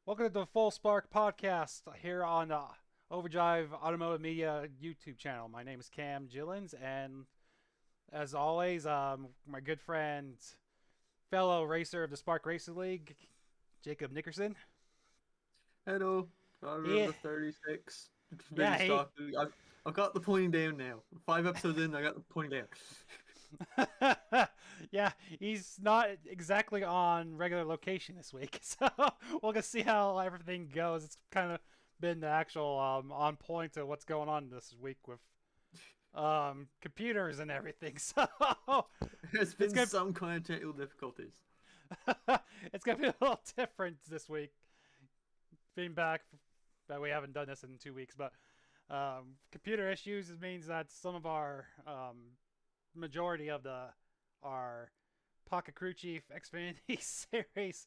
Welcome to the Full Spark Podcast here on the Overdrive Automotive Media YouTube channel. My name is Cam Gillins, and as always, my good friend, fellow racer of the Spark Racing League, Jacob Nickerson. Hello, driver of Yeah, the 36 mini yeah, stock. I've got the pointing down now. 5 episodes in, I got the pointing down. yeah, he's not exactly on regular location this week, so we'll just see how everything goes. It's kind of been the actual on point of what's going on this week with computers and everything. So There's it's been gonna some kind of technical difficulties. it's gonna be a little different this week. Being back, that we haven't done this in 2 weeks, but computer issues means that some of our majority of our Pocket Crew Chief Xfinity series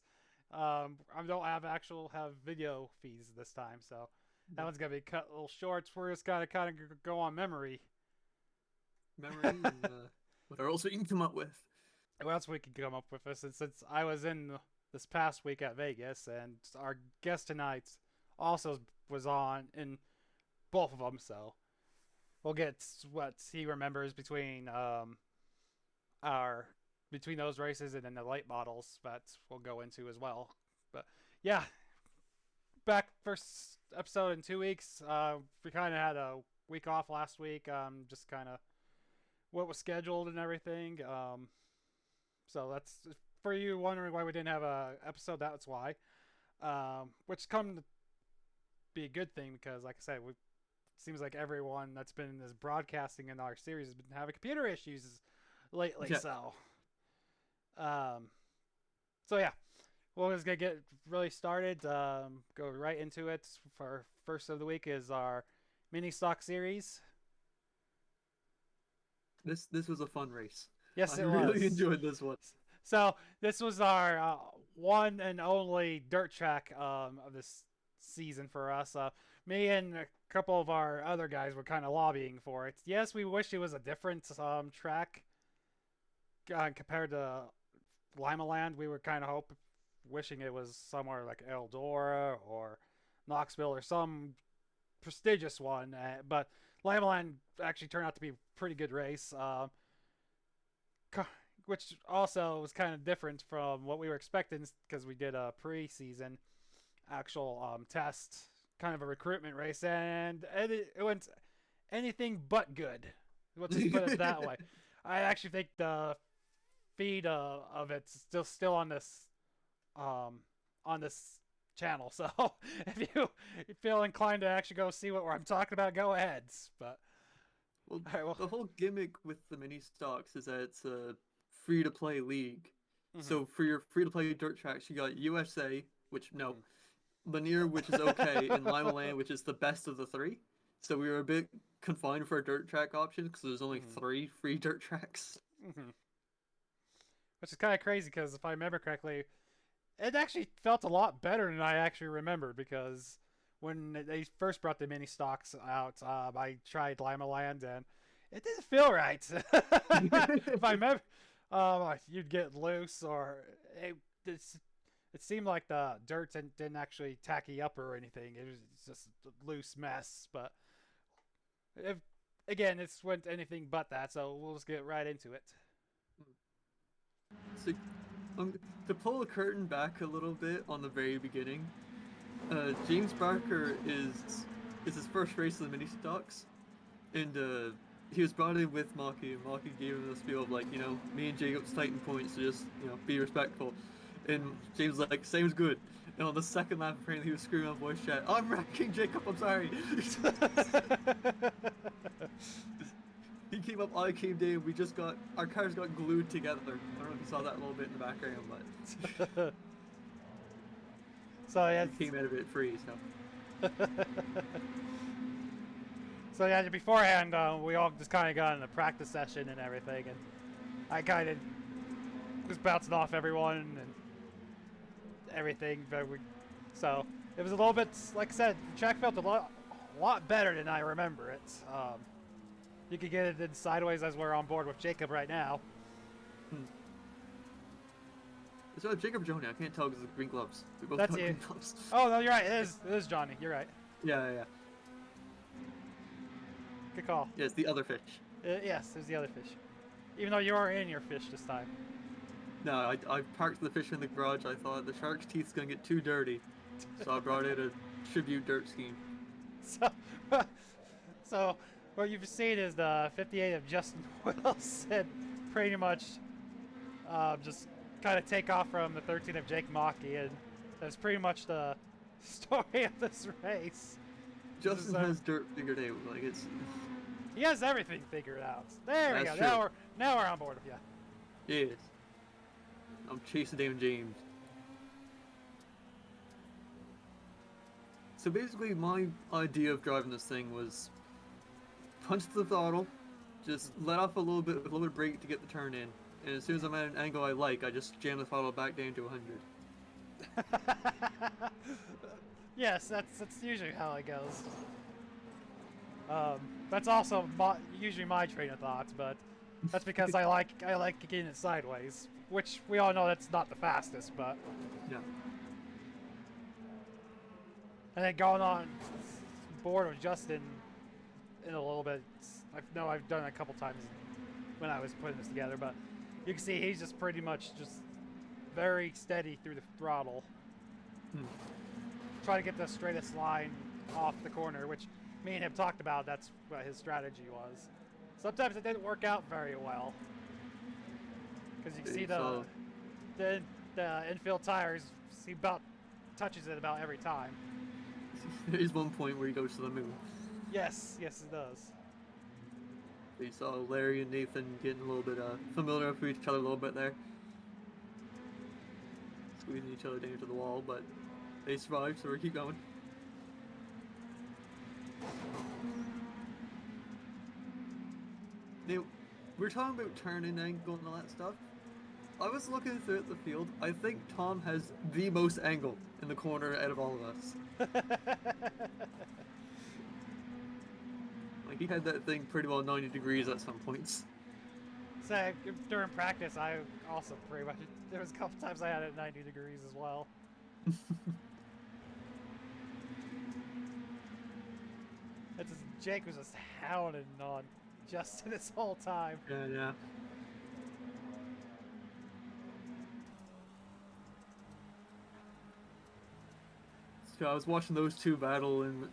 I don't have video feeds this time, so that one's gonna be cut a little short. We're just gotta kind of go on memory. Memory and what else we can come up with. What else we could come up with this? Since I was in this past week at Vegas, and our guest tonight also was on in both of them, so we'll get what he remembers our between those races and then the late models that we'll go into as well. But yeah, back first episode in 2 weeks. We kind of had a week off last week. Just kind of what was scheduled and everything. So that's for you wondering why we didn't have a episode. That's why. Which come to be a good thing because, like I said, it seems like everyone that's been in this broadcasting in our series has been having computer issues lately. Yeah, Um, so yeah, we're just gonna get really started. Go right into it. For first of the week is our mini stock series. this was a fun race. Yes, I it really was. enjoyed this one. So this was our one and only dirt track of this season for us. Me and a couple of our other guys were kind of lobbying for it. Yes, we wish it was a different track compared to Lima Land. We were kind of wishing it was somewhere like Eldora or Knoxville or some prestigious one. But Lima Land actually turned out to be a pretty good race. Which also was kind of different from what we were expecting because we did a preseason actual test, kind of a recruitment race, and it went anything but good. Let's just put it that way. I actually think the feed of it's still on this channel. So if you feel inclined to actually go see what I'm talking about, go ahead. But Well, all right, well, the whole gimmick with the mini stocks is that it's a free to play league. mm-hmm, So for your free to play dirt tracks, you got USA, which no, mm-hmm. Lanier, which is okay, and Lima Land, which is the best of the three. So we were a bit confined for our dirt track options because there's only Mm-hmm, three free dirt tracks. mm-hmm. Which is kind of crazy because if I remember correctly, it actually felt a lot better than I actually remembered because when they first brought the mini stocks out, I tried Lima Land and it didn't feel right. If I remember, you'd get loose or it seemed like the dirt didn't actually tacky up or anything. It was just a loose mess. But if, again, it's went anything but that, so we'll just get right into it. So to pull the curtain back a little bit on the very beginning, James Barker is his first race of the mini stocks, and he was brought in with Maki, and Maki gave him the spiel of like, me and Jacob's tighten points, so just be respectful. And James was like, "Same's good." And on the second lap, apparently he was screaming on voice chat, "I'm wrecking Jacob, I'm sorry." He came up, I came down. Our cars got glued together. I don't know if you saw that a little bit in the background, but So yeah, we came out of it free. So so yeah. Beforehand, we all just kind of got in a practice session and everything, and I kind of was bouncing off everyone and everything. So it was a little bit, like I said, the track felt a lot better than I remember it. You could get it in sideways as we're on board with Jacob right now. It's about Jacob or Joni. I can't tell because of green gloves. We both That's got you. green gloves. Oh no, you're right. It is Johnny. You're right. Yeah. Good call. Yeah, it's the other fish. Yes, it was the other fish. Even though you are in your fish this time. No, I parked the fish in the garage. I thought the shark's teeth's gonna get too dirty, so I brought in a tribute dirt scheme. So, so what you've seen is the 58 of Justin Wilson pretty much just kind of take off from the 13 of Jake Mockey, and that's pretty much the story of this race. Justin has dirt figured out. Like it's. He has everything figured out. There we go. That's true. Now we're on board with you. Yes. I'm chasing Damon James. So basically, my idea of driving this thing was punch the throttle, just let off a little bit with a little bit of brake to get the turn in, and as soon as I'm at an angle I like, I just jam the throttle back down to 100. Yes, that's usually how it goes. That's also usually my train of thought, but that's because I like getting it sideways, which we all know that's not the fastest, but. Yeah. And then going on board with Justin in a little bit. I've done it a couple times when I was putting this together, but you can see he's just pretty much just very steady through the throttle. Try to get the straightest line off the corner, which me and him talked about. That's what his strategy was. Sometimes it didn't work out very well, because you can see the infield tires. He about touches it about every time. There is one point where he goes to the moon. Yes, it does. You saw Larry and Nathan getting a little bit familiar with each other a little bit there. Squeezing each other down to the wall, but they survived, so we keep going. Now, we're talking about turning angle and all that stuff. I was looking throughout the field. I think Tom has the most angle in the corner out of all of us. Like, he had that thing pretty well 90 degrees at some points. So during practice, I also pretty much, there was a couple times I had it 90 degrees as well. Jake was just hounding on Justin this whole time. Yeah. So I was watching those two battle in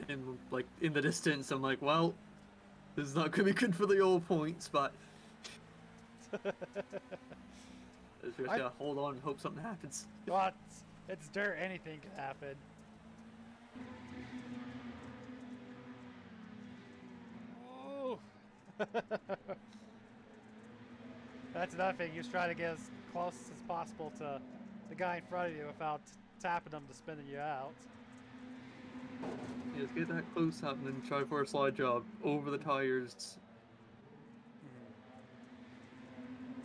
the distance. I'm like, well, this is not gonna be good for the old points, but just gotta hold on and hope something happens. Well, it's dirt. Anything can happen. Oh. That's another thing. You just try to get as close as possible to the guy in front of you without tapping them to spinning you out. Yeah, just get that close up and then try for a slide job over the tires.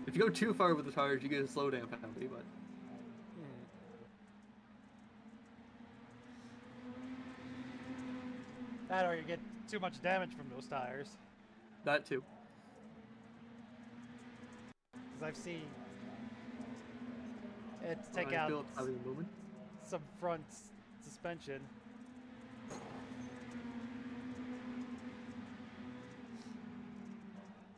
If you go too far with the tires, you get a slowdown penalty, but... That or you get too much damage from those tires. That too. Because I've seen it take out some front suspension.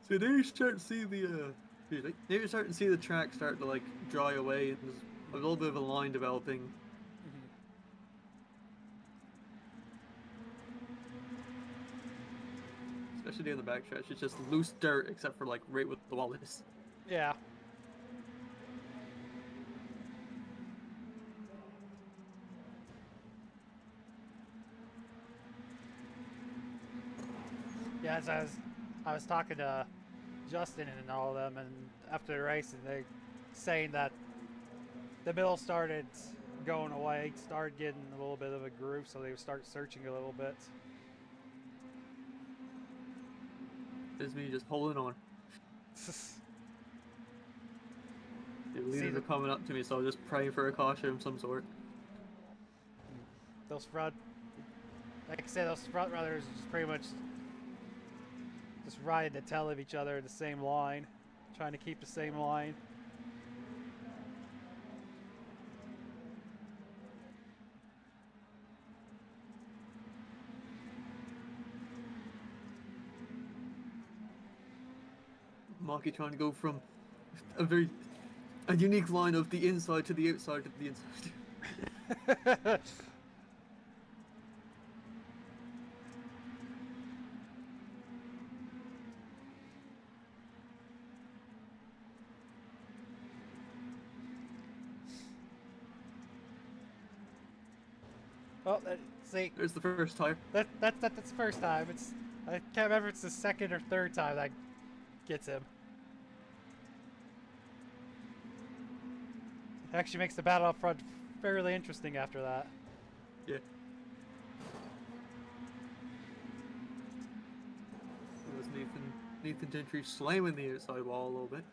So now you start to see the now you're starting to see the track start to like dry away, and there's a little bit of a line developing. Especially down the backstretch, it's just loose dirt except for like right with the wall is. Yeah. Yeah, as I was talking to Justin and all of them, and after the race, and they saying that the middle started going away, started getting a little bit of a groove, so they would start searching a little bit. There's me just holding on. The leaders are coming up to me, so I'm just praying for a caution of some sort. Those front, like I said, those front runners just pretty much just riding the tail of each other in the same line, trying to keep the same line. Maki trying to go from a unique line of the inside to the outside to the inside. Oh, see, There's the first tire. that's the first time. I can't remember if it's the second or third time that gets him. Actually makes the battle up front fairly interesting after that. Yeah. It was Nathan Gentry slamming the outside wall a little bit.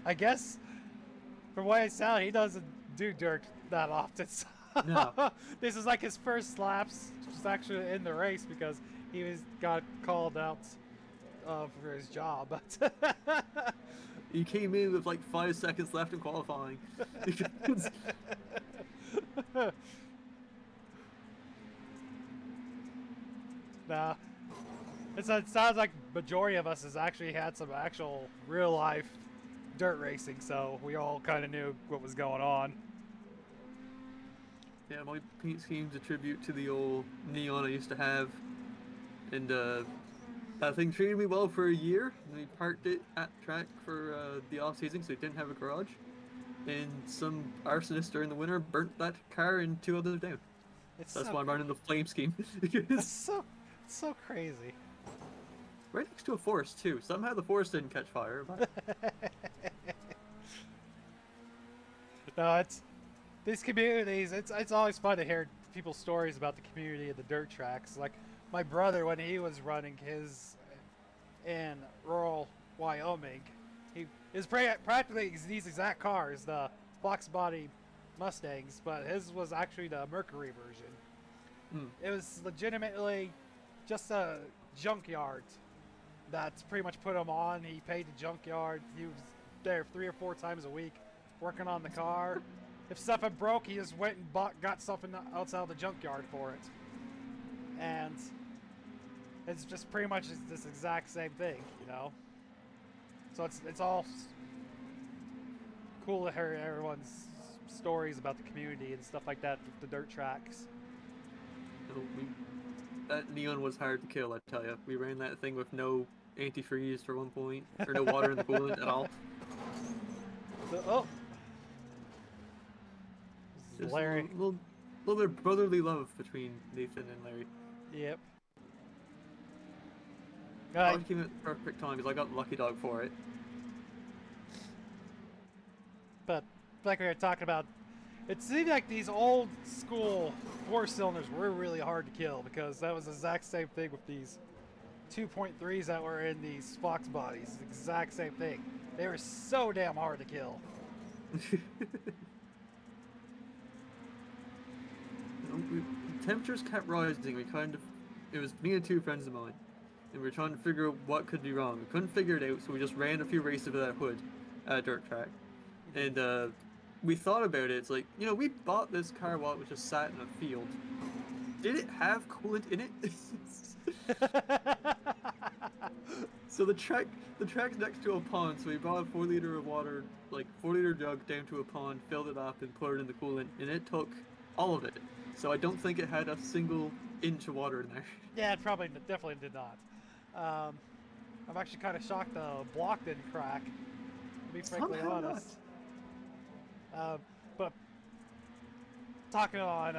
I guess, from what I sound, he doesn't do dirt that often. So No. this is like his first laps, just actually in the race because got called out for his job. He came in with like 5 seconds left in qualifying. Nah. It sounds like majority of us has actually had some actual real life dirt racing, so we all kind of knew what was going on. Yeah, my paint scheme's a tribute to the old Neon I used to have, and that thing treated me well for a year. And we parked it at the track for the off season, so it didn't have a garage. And some arsonist during the winter burnt that car and 2 others down. That's why I'm running the flame scheme. That's so crazy. Right next to a forest too. Somehow the forest didn't catch fire. But... No, it's these communities. It's always fun to hear people's stories about the community of the dirt tracks. Like my brother, when he was running his in rural Wyoming, he is practically these exact cars, the box body Mustangs, but his was actually the Mercury version. It was legitimately just a junkyard that's pretty much put him on. He paid the junkyard. He was there 3 or 4 times a week working on the car. If stuff had broke, he just went and got something outside of the junkyard for it. And it's just pretty much this exact same thing, you know? So it's all cool to hear everyone's stories about the community and stuff like that with the dirt tracks. That Neon was hard to kill, I tell you. We ran that thing with no antifreeze for one point, or no water in the coolant at all. Oh! Just Larry. A little bit of brotherly love between Nathan and Larry. Yep. I came at the perfect time because I got the lucky dog for it. But like we were talking about, it seemed like these old school 4-cylinders were really hard to kill because that was the exact same thing with these 2.3s that were in these Fox bodies. The exact same thing. They were so damn hard to kill. Temperatures kept rising. It was me and 2 friends of mine, and we were trying to figure out what could be wrong. We couldn't figure it out, so we just ran a few races with that hood at a dirt track. And we thought about it. It's like, you know, we bought this car while it was just sat in a field. Did it have coolant in it? So the track's next to a pond, so we brought a 4-liter of water, like 4-liter jug down to a pond, filled it up, and poured it in the coolant, and it took all of it. So I don't think it had a single inch of water in there. Yeah, it definitely did not. I'm actually kind of shocked the block didn't crack, to be frankly honest. But talking on,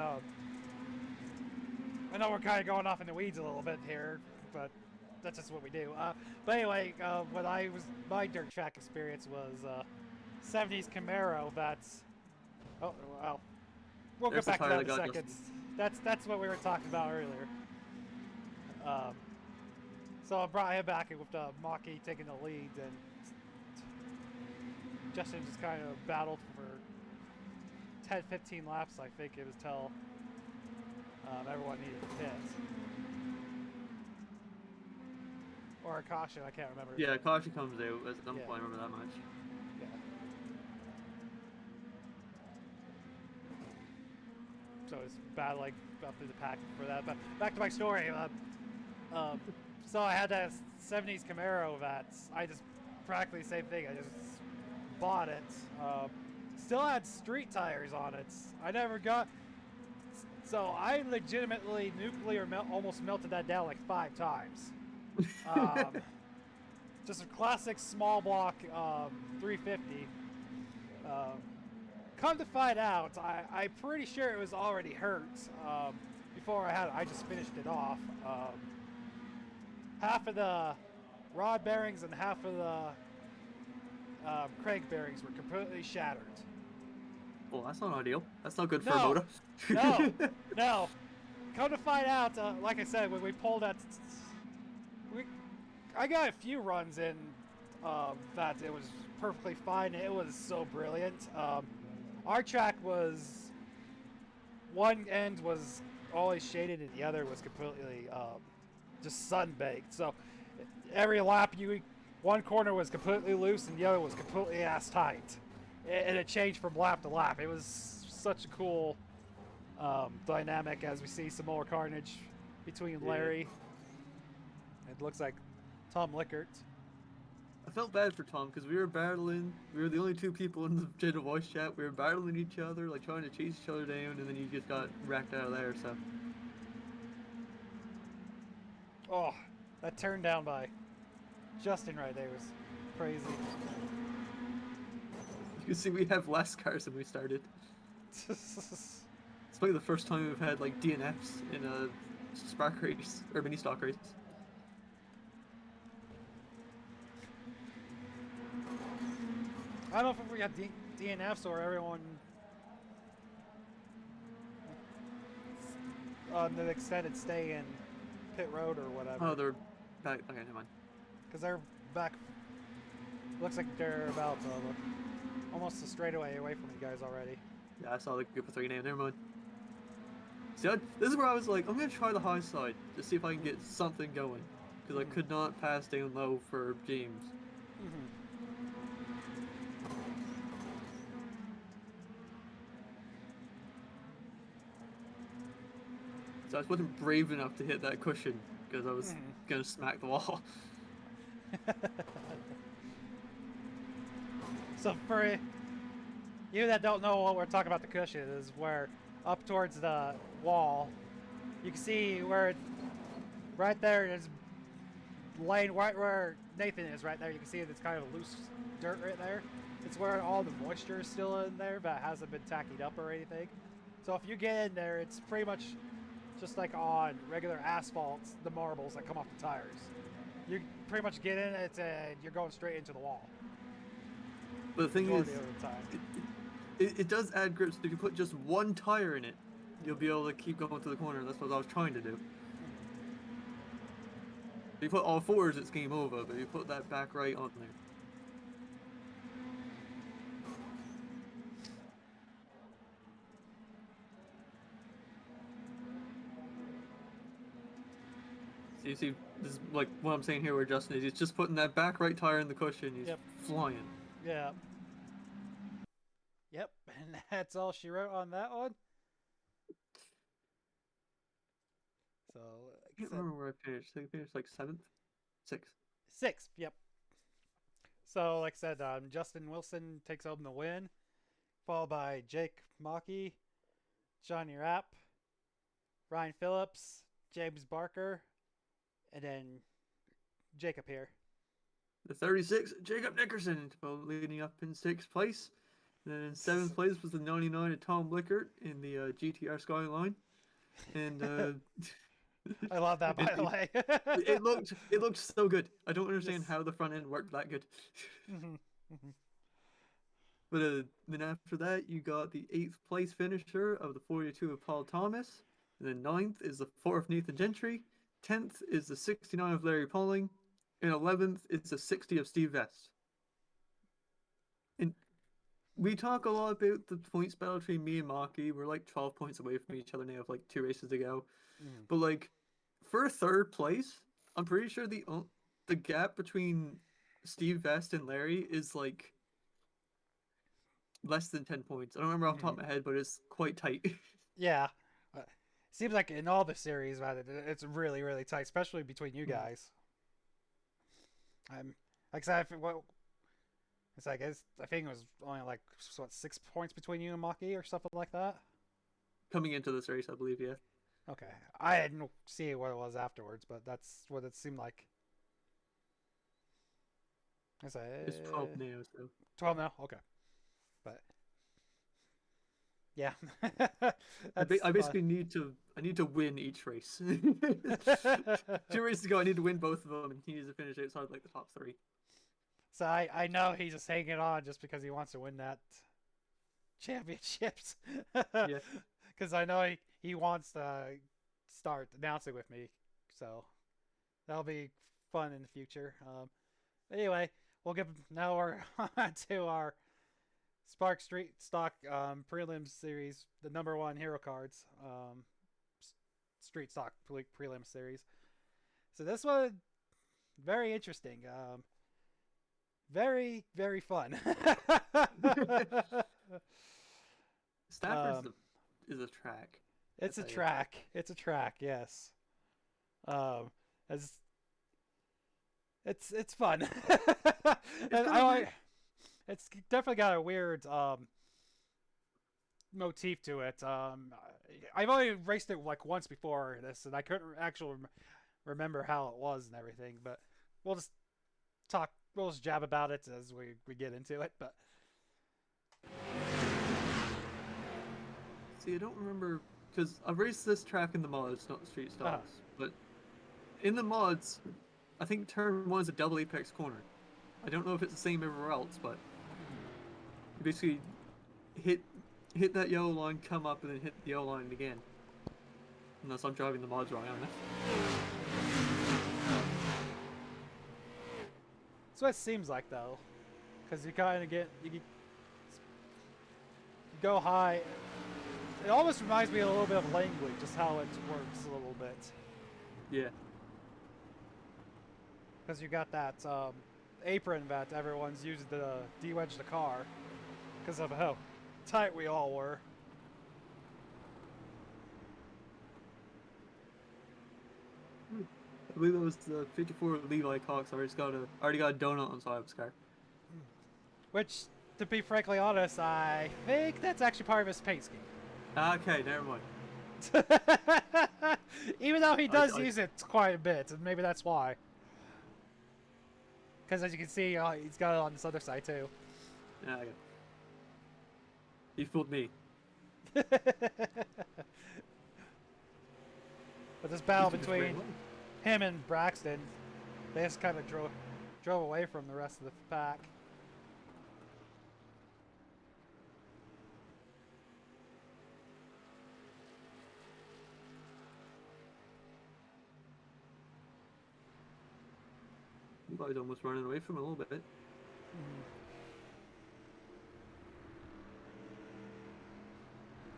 I know we're kind of going off in the weeds a little bit here, but that's just what we do. But anyway, my dirt track experience was 70s Camaro. Oh well, we'll get back to that in a second. That's what we were talking about earlier. So I brought him back with Maki taking the lead, and Justin just kind of battled for 10-15 laps, I think it was, till everyone needed to pit. Or a caution, I can't remember. Yeah, caution comes out at some point, I remember that much. Yeah. So it's battling up through the pack for that. But back to my story. So I had that '70s Camaro that I just practically the same thing. I just bought it. Still had street tires on it. I never got. So I legitimately almost melted that down like 5 times. Um, just a classic small block 350. Come to find out, I'm pretty sure it was already hurt before I just finished it off. Half of the rod bearings and half of the crank bearings were completely shattered. Well, that's not ideal. That's not good for a No, motor. no, no. Come to find out, like I said, when we pulled that, I got a few runs in that it was perfectly fine. It was so brilliant. Our track was, one end was always shaded and the other was completely just sun baked. So every lap, one corner was completely loose and the other was completely ass tight, and it changed from lap to lap. It was such a cool dynamic as we see some more carnage between Larry. It looks like Tom Lickert. I felt bad for Tom because we were battling. We were the only two people in the general voice chat. We were battling each other, like trying to chase each other down, and then he just got racked out of there. So. Oh, that turn down by Justin right there was crazy. You can see we have less cars than we started. It's probably the first time we've had like DNFs in a spark race or mini stock race. I don't know if we got DNFs or everyone on the extended stay in pit road or whatever. Oh, they're back. Okay, never mind. Because they're back. Looks like they're about almost a straightaway away from you guys already. Yeah, I saw the group of three name. Never mind. See, this is where I was like, I'm gonna try the high side to see if I can get something going, because I could not pass down low for James. So I wasn't brave enough to hit that cushion because I was gonna smack the wall. So for you that don't know what we're talking about, the cushion is where up towards the wall, you can see where right there is lane right where Nathan is right there. You can see it's kind of loose dirt right there. It's where all the moisture is still in there, but it hasn't been tacked up or anything. So if you get in there, it's pretty much just like on regular asphalt, the marbles that come off the tires. You pretty much get in it and you're going straight into the wall. But the thing is, it does add grip. So if you put just one tire in it, you'll be able to keep going to the corner. That's what I was trying to do. If you put all fours, it's game over. But you put that back right on there. So you see, this is like what I'm saying here where Justin is. He's just putting that back right tire in the cushion. He's flying. Yeah. Yep, and that's all she wrote on that one. So I can't remember where I finished. I finished like 7th? 6th. 6th, yep. So, like I said, Justin Wilson takes home the win, followed by Jake Mockey, Johnny Rapp, Ryan Phillips, James Barker, and then Jacob here. The 36, Jacob Nickerson, leading up in 6th place. And then in 7th place was the 99 of Tom Lickert in the GTR Skyline. And I love that, by the way. it looked so good. I don't understand how the front end worked that good. But then after that, you got the 8th place finisher of the 42 of Paul Thomas. And then 9th is the 4th of Nathan Gentry. 10th is the 69 of Larry Pauling. And 11th is the 60 of Steve Vest. And we talk a lot about the points battle between me and Maki. We're like 12 points away from each other now with like 2 races to go. But like, for 3rd place, I'm pretty sure the gap between Steve Vest and Larry is like less than 10 points. I don't remember off the top of my head, but it's quite tight. Yeah. Seems like in all the series, it's really, really tight, especially between you guys. I'm like I said, what it's like. I think it was only like what 6 points between you and Maki or something like that. Coming into this race, I believe, yeah. Okay, I didn't see what it was afterwards, but that's what it seemed like. I say It's 12 now, so 12 now. Okay, but yeah, that's I fun. basically need to win each race. 2 races ago, I need to win both of them, and he needs to finish outside like the top three. So I know he's just hanging on just because he wants to win that championships. Yeah. Because I know he wants to start announcing with me, so that'll be fun in the future. Anyway, we'll get now we're on to our Spark Street Stock Prelims series, the #1 hero cards, Street Stock Prelim series. So this one very interesting, very fun. Stafford's um, is a track. I it's a tell you. track. It's a track. Yes. Um, as it's fun. It's And kind of weird. it's definitely got a weird motif to it. I've only raced it like once before this, and I couldn't actually remember how it was and everything. But we'll just talk. We'll just jab about it as we get into it. But See, I don't remember because I've raced this track in the mods, not the street uh, stocks. But in the mods, I think turn one is a double apex corner. I don't know if it's the same everywhere else, but you basically hit hit that yellow line, come up, and then hit the yellow line again. Unless I'm driving the mods wrong on this. that's what it seems like though, because you kind of get you go high. It almost reminds me a little bit of language, just how it works a little bit. Yeah. Because you got that apron that everyone's using to de-wedge the car because of how tight we all were. I believe that was the 54 Levi Cox. Already got a donut on side of his car. Which, to be frankly honest, I think that's actually part of his paint scheme. Okay, never mind. Even though he I, does I, use it quite a bit, and maybe that's why. Because as you can see, he's got it on this other side too. yeah, okay. He fooled me. But this At battle least he just ran between away. him and Braxton, they just kind of drove away from the rest of the pack. Levi's almost running away from him a little bit. Mm-hmm.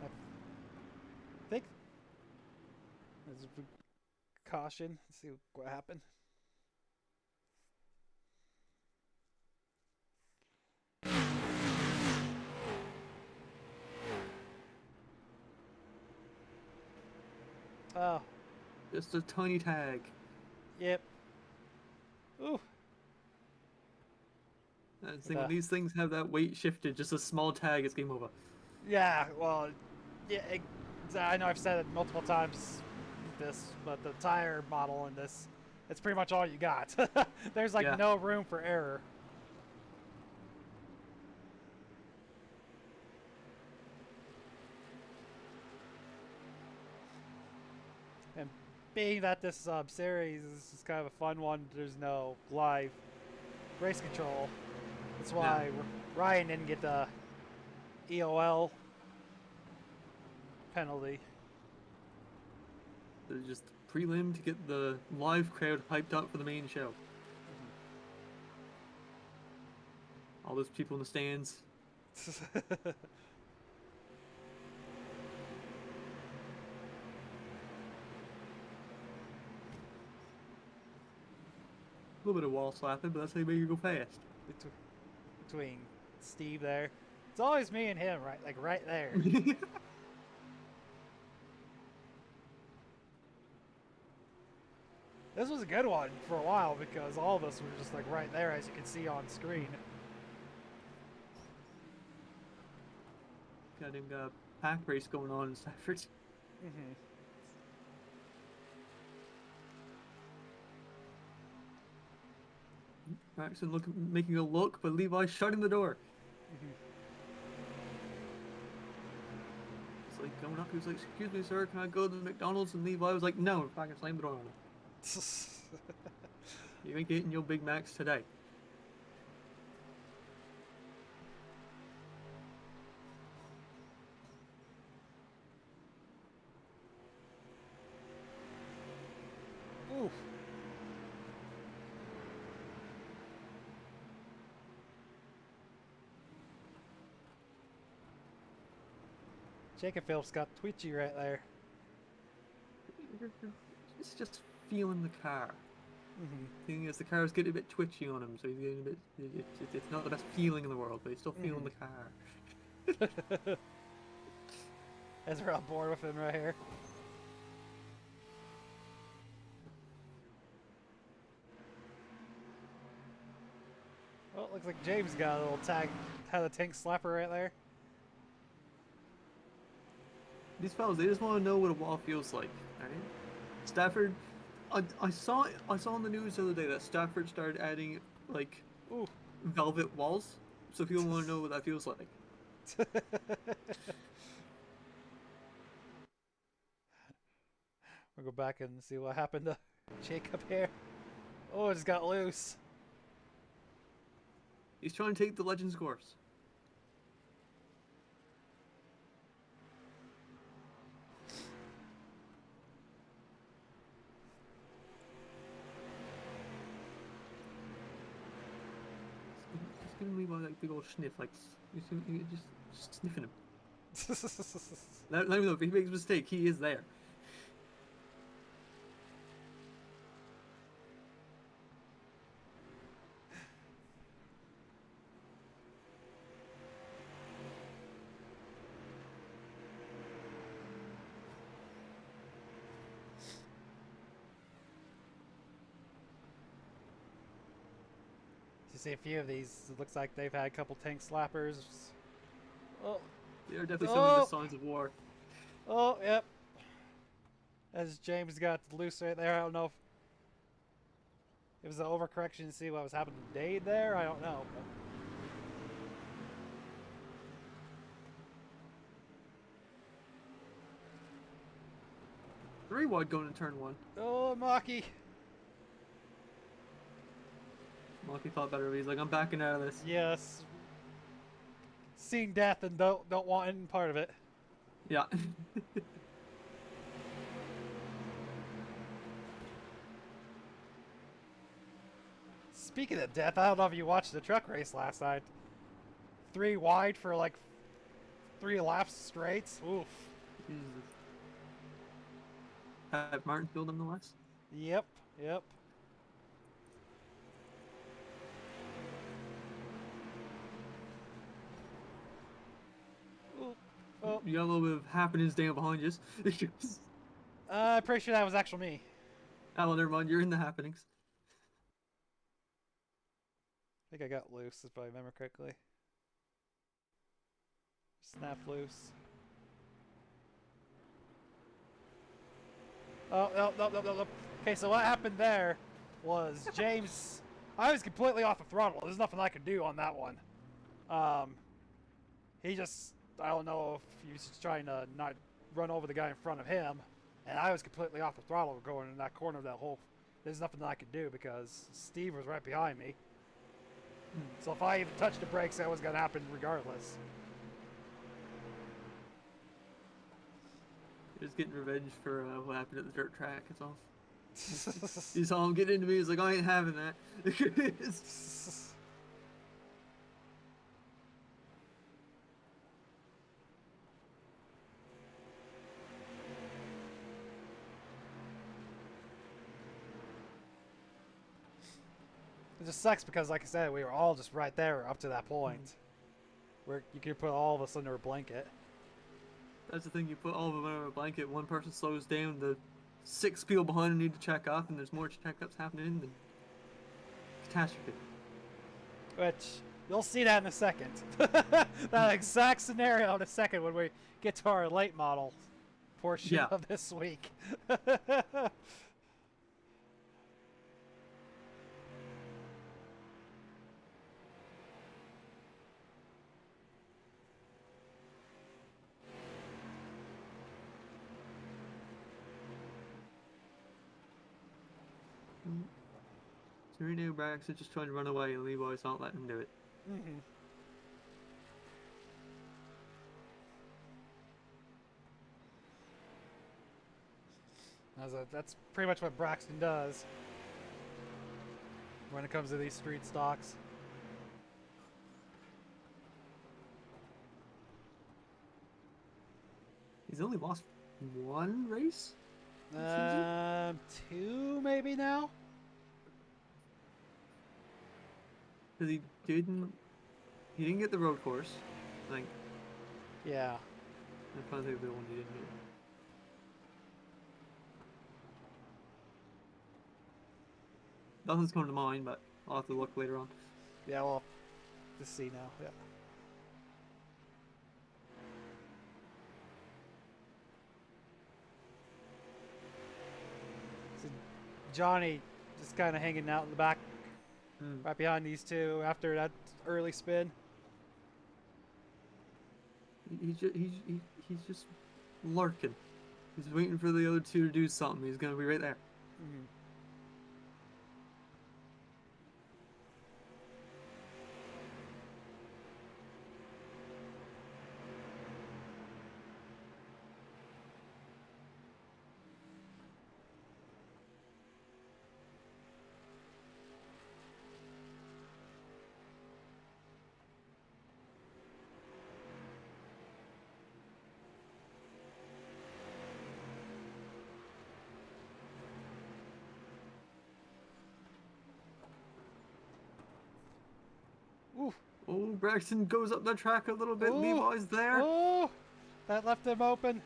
I think there's a caution. Let's see what happened. Oh, Just a tiny tag. yep. Ooh. That's the thing, The, when these things have that weight shifted, just a small tag, it's game over. yeah, well, yeah. I know I've said it multiple times. This, but the tire model in this, it's pretty much all you got. There's like Yeah. no room for error. And being that this series is kind of a fun one, there's no live race control. That's why Ryan didn't get the EOL penalty. They're just prelim to get the live crowd hyped up for the main show. All those people in the stands. A little bit of wall slapping, but that's how you make it go fast. Between Steve there, it's always me and him, right? Like right there. This was a good one for a while because all of us were just like right there, as you can see on screen. Got a pack race going on in Stafford. Mm-hmm. Maxon making a look, but Levi's shutting the door. Mm-hmm. It's like going up. He was like, "Excuse me, sir, can I go to the McDonald's?" And Levi was like, "No, if I can slam the door on him. You ain't getting your Big Macs today." Oof. Jacob Phillips got twitchy right there. It's just feeling the car. Mm-hmm. Thing is, the car's getting a bit twitchy on him, so he's getting a bit. It's not the best feeling in the world, but he's still feeling the car. As we're on board with him right here. Well, it looks like James got a little tag, had a tank slapper right there. These fellas, they just want to know what a wall feels like, right? Stafford, I saw on the news the other day that Stafford started adding like Ooh. velvet walls, so people want to know what that feels like. We'll go back and see what happened to Jacob here. Oh, it just got loose. He's trying to take the Legends course. Just giving Levi like big old sniff, like you're just sniffing him. Let me know if he makes a mistake. He is there. You see a few of these. It looks like they've had a couple tank slappers. Oh, They are definitely showing the signs of war. oh, yep. As James got loose right there, I don't know if it was an overcorrection to see what was happening to Dade there. I don't know. But... 3 wide going to turn 1. Oh, Maki. Maki thought better of it. He's like, I'm backing out of this. Yes. Seeing death and don't want any part of it. Yeah. Speaking of death, I don't know if you watched the truck race last night. 3 wide for like 3 laps straight. Oof. Jesus. At Martinsville, nonetheless. Yep. Yep. Ooh. Oh. You got a little bit of happenings down behind you. I'm pretty sure that was actually me. Oh, well, never mind. You're in the happenings. I think I got loose, if I remember correctly. Snap loose. Oh, no. Okay, so what happened there was James... I was completely off the throttle. There's nothing I could do on that one. He just... I don't know if he was just trying to not run over the guy in front of him. And I was completely off the throttle going in that corner of that hole. There's nothing that I could do because Steve was right behind me. So if I even touched the brakes, that was going to happen regardless. Just getting revenge for what happened at the dirt track. It's all. You saw him get into me. He's like, I ain't having that. It just sucks because, like I said, we were all just right there up to that point. Where you could put all of us under a blanket. That's the thing. You put all of them under a blanket. One person slows down. The 6 people behind him need to check up, and there's more checkups happening. Then catastrophe. Which you'll see that in a second. That exact scenario in a second when we get to our late model portion Yeah. of this week. Sereno Braxton just trying to run away, and Levi's not letting him do it. Mm-hmm. That's pretty much what Braxton does when it comes to these street stocks. He's only lost 1 race? Two maybe now? Because he didn't get the road course, I think. Yeah. I'm trying to think of the one he didn't get. Nothing's coming to mind, but I'll have to look later on. Yeah, well, to see now, yeah. So Johnny just kind of hanging out in the back, right behind these two after that early spin. He's just lurking. He's waiting for the other two to do something. He's gonna be right there. Mm. Ooh. Oh, Braxton goes up the track a little bit. Ooh. Levi's there. Oh, that left him open.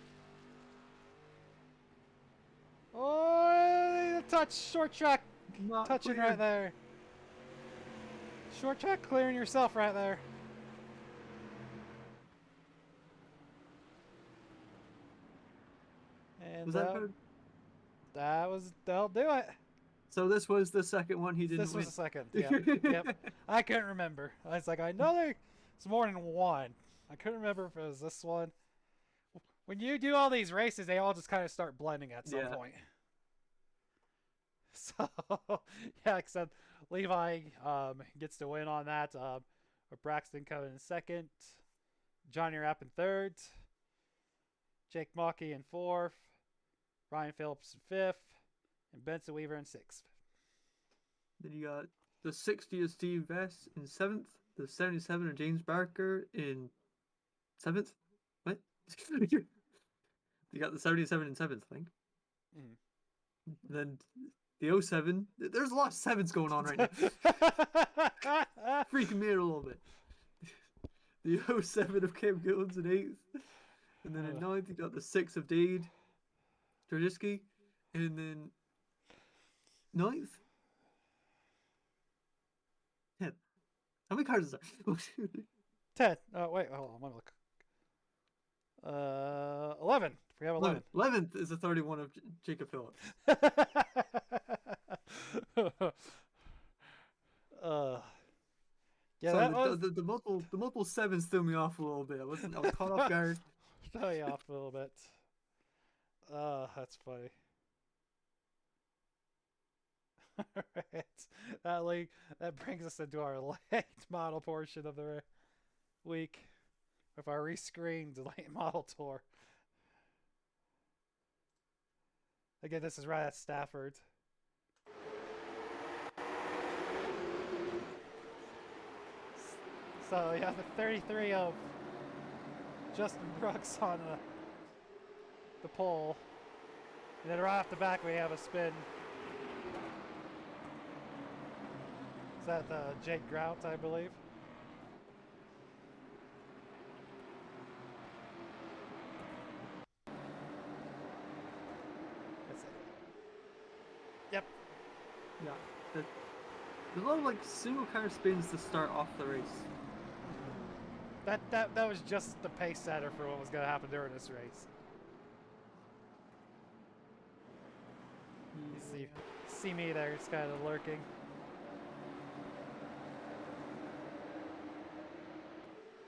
Oh, touch, short track, Not touching clear. right there. Short track clearing yourself right there. And Was that good? That'll do it. So this was the second one he didn't This win. was the second. Yeah. Yep. I couldn't remember. I was like, I know there's more than one. I couldn't remember if it was this one. When you do all these races, they all just kind of start blending at some point. So, yeah, except Levi gets to win on that. With Braxton coming in second. Johnny Rapp in third. Jake Mockey in fourth. Ryan Phillips in fifth. And Benson Weaver in sixth. Then you got the 60 of Steve Vest in seventh. The 77 of James Barker in seventh. What? You got the 77 in seventh, I think. Then the 07. There's a lot of sevens going on right now. Freaking me out a little bit. The 07 of Cam Gillins in eighth. And then in ninth, you got the 6 of Dade Trojicki. And then ninth. 10. How many cars is there? 10. Oh, wait. Hold on. Let me look. 11. We have 11. 11th is the 31 of Jacob Phillips. Yeah, so that was... the multiple sevens threw me off a little bit. I was caught off guard. Throw you off a little bit. That's funny. Alright, that brings us into our late model portion of the week with our rescreened late model tour. Again, this is right at Stafford. So you have the 33 of Justin Brooks on the pole. And then right off the back we have a spin. Is that Jake Grout, I believe? Yep. Yeah. That, there's a lot of like single car spins to start off the race. That was just the pace setter for what was going to happen during this race. You see me there, it's kind of lurking.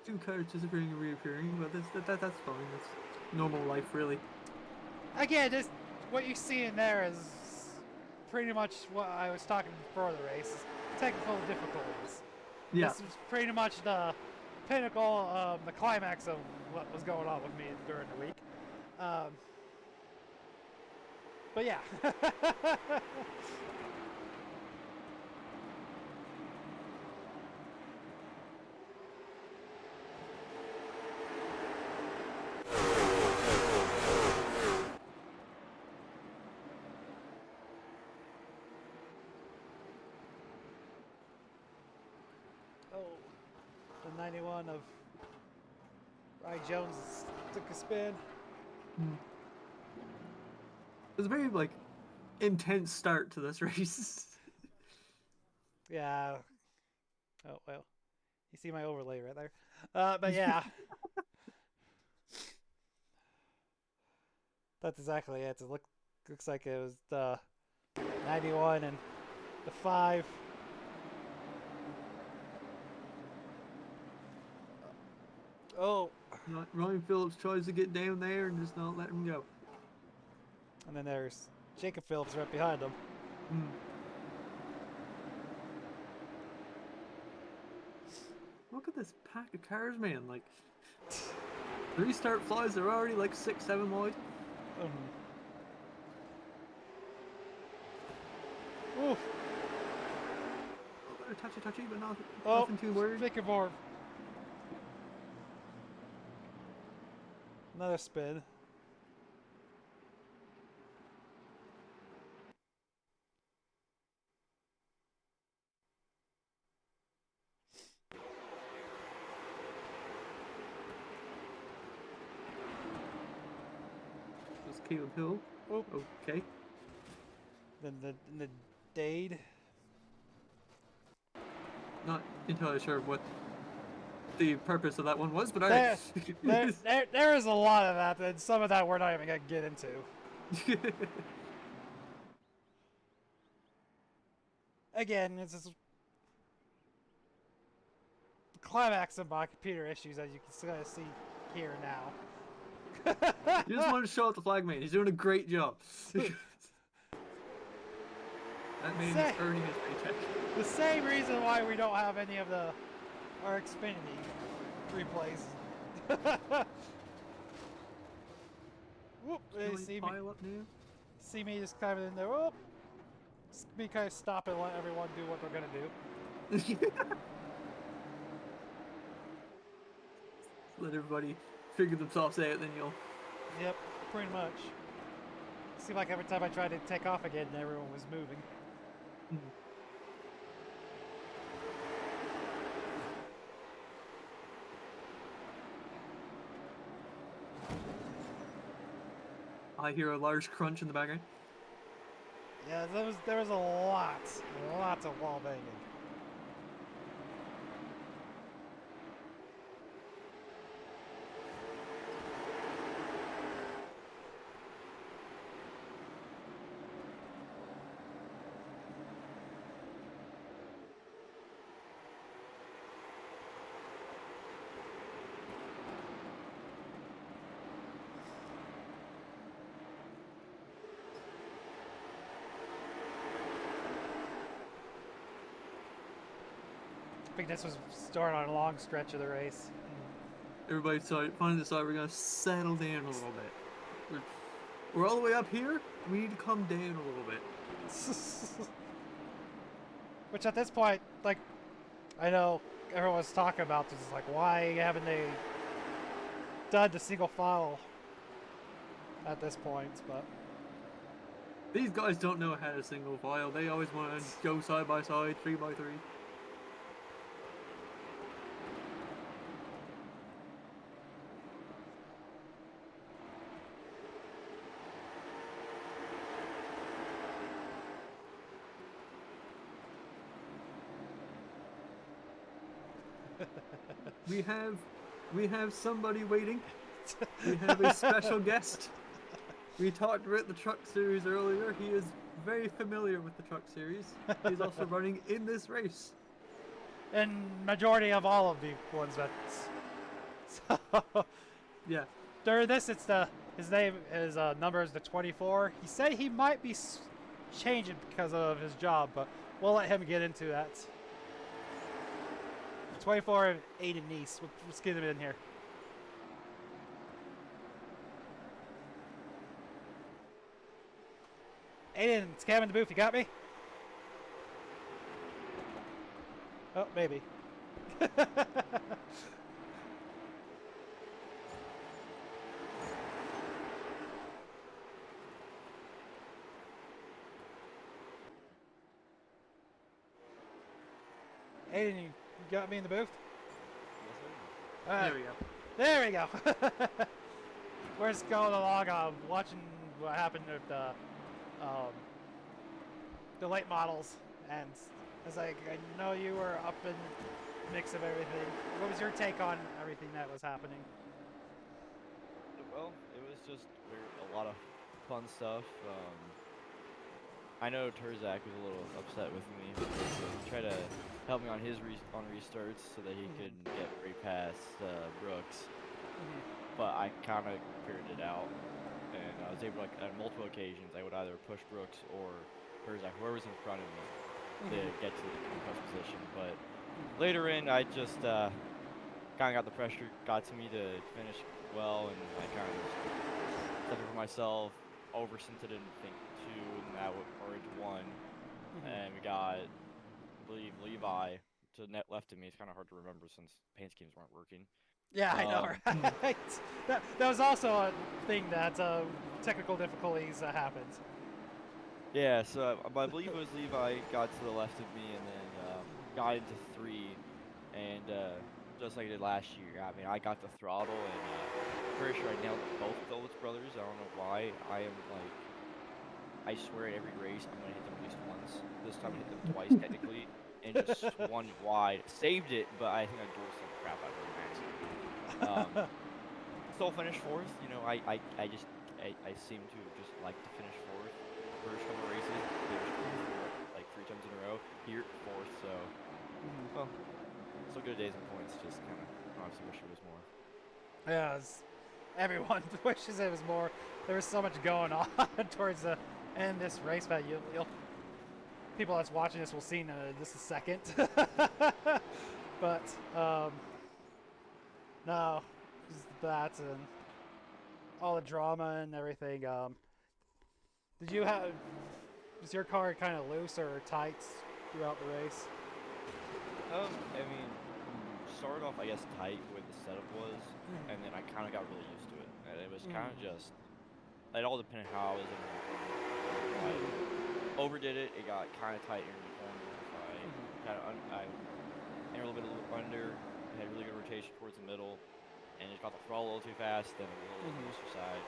Two cars disappearing and reappearing, but that's fine. That's normal life, really. Again, just what you see in there is pretty much what I was talking before the race. Technical difficulties. Yeah. This was pretty much the pinnacle, the climax of what was going on with me during the week. But yeah. Oh, the 91 of Ryan Jones took a spin. It was a very like intense start to this race. Yeah. Oh well, you see my overlay right there. But yeah, that's exactly it. It looks like it was the 91 and the 5. Oh, Ryan Phillips tries to get down there and just not let him go. and then there's Jacob Phillips right behind him. Look at this pack of cars, man. Like, the restart flies are already like 6, 7 wide. Oof. A little touchy, but nothing too worried. Make it more. Another spin. Just Caleb Hill. Oop. Okay. Then the Dade. Not entirely sure what the purpose of that one was, but there is a lot of that, and some of that we're not even gonna get into. Again, it's just the climax of my computer issues, as you can kind of see here now. You just wanted to show off the flag man. He's doing a great job. That man is earning his paycheck. The same reason why we don't have any of our Xfinity replays. Whoop! They see me just kind of in there. Whoop! Just me kind of stop and let everyone do what they're gonna do. Let everybody figure themselves out, then you'll. Yep, pretty much. Seemed like every time I tried to take off again, everyone was moving. I hear a large crunch in the background. Yeah, there was a lot of wall banging. I think this was starting on a long stretch of the race. Everybody finally decided we're gonna settle down a little bit. We're all the way up here. We need to come down a little bit. Which at this point, like, I know everyone's talking about this, like, why haven't they done the single file at this point? But these guys don't know how to single file. They always want to go side by side, 3 by 3. we have somebody waiting. We have a special guest. We talked about the truck series earlier. He is very familiar with the truck series. He's also running in this race. And majority of all of the ones that. So, Yeah. during this, it's his number is the 24. He said he might be changing because of his job, but we'll let him get into that. 24, Aiden Neese. Let's get him in here. Aiden, it's Cam in the booth. You got me? Oh, maybe. Aiden, you got me in the booth? There we go. There we go. We're just going along, watching what happened with the late models, and I was like, I know you were up in the mix of everything. What was your take on everything that was happening? Well, it was just a lot of fun stuff. I know Turzak was a little upset with me because he tried to help me on his restarts so that he could get right past Brooks. But I kind of figured it out, and I was able to, on multiple occasions, I would either push Brooks or Turzak, whoever's in front of me, to get to the post position. But later in, I just kind of got the pressure, got to me to finish well, and I kind of stepped for myself, overstinted in think 2, and that would orange 1, and we got, I believe, Levi to net left of me. It's kind of hard to remember since paint schemes weren't working. Yeah, I know, right? that was also a thing that technical difficulties happened. Yeah, so I believe it was Levi got to the left of me and then got into 3, and just like I did last year, I mean, I got the throttle, and pretty sure I nailed both Phillips brothers. I don't know why. I am like, I swear at every race I'm gonna hit them at least once. This time I hit them twice technically, and just swung wide. Saved it, but I think I dual some crap out of the max. Still finished 4th. You know, I seem to just like to finish 4th. First couple of races, like 3 times in a row. Here, 4th. So, well, still good days and points. Just kind of obviously wish it was more. Yeah, everyone wishes it was more. There was so much going on towards the end of this race that you'll people that's watching this will see in just a second. But no, that and all the drama and everything. Did you have? Was your car kind of loose or tight throughout the race? I mean, started off, I guess, tight the way the setup was, and then I kind of got really used to it. And it was kind of just, it all depended how I was in the corner. If I overdid it, it got kind of tight in the corner. If I entered a little bit under, had really good rotation towards the middle, and just got the throttle a little too fast, then a little looser side.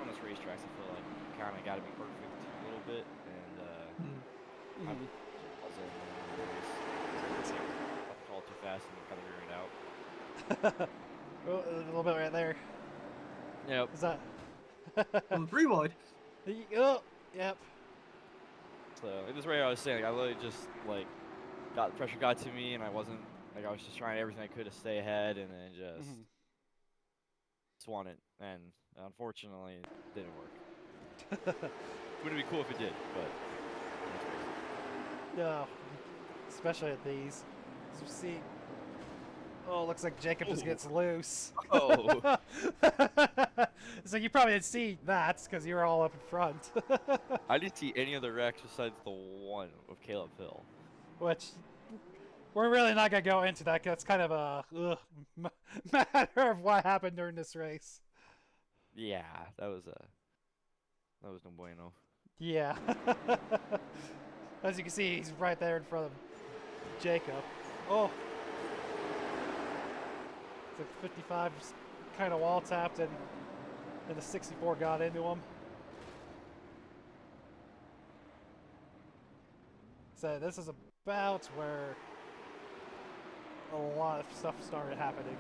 On this racetracks, I feel like you kind of got to be perfect a little bit, and I wasn't all too fast and kind of figuring it out. Oh, a little bit right there. Yep. Is that? On 3 wide. Oh, yep. So in this race, I was saying, like, I literally just like got the pressure got to me, and I wasn't like, I was just trying everything I could to stay ahead, and then just swung it, and unfortunately, it didn't work. Wouldn't be cool if it did, but. No, especially at these. So see, oh, looks like Jacob just gets loose. Oh. So you probably didn't see that because you were all up in front. I didn't see any other wrecks besides the one with Caleb Hill. Which we're really not gonna go into that. 'Cause it's kind of a matter of what happened during this race. Yeah, that was no bueno. Yeah. As you can see, he's right there in front of Jacob. Oh. It's like 55 just kind of wall tapped and the 64 got into him. So this is about where a lot of stuff started happening.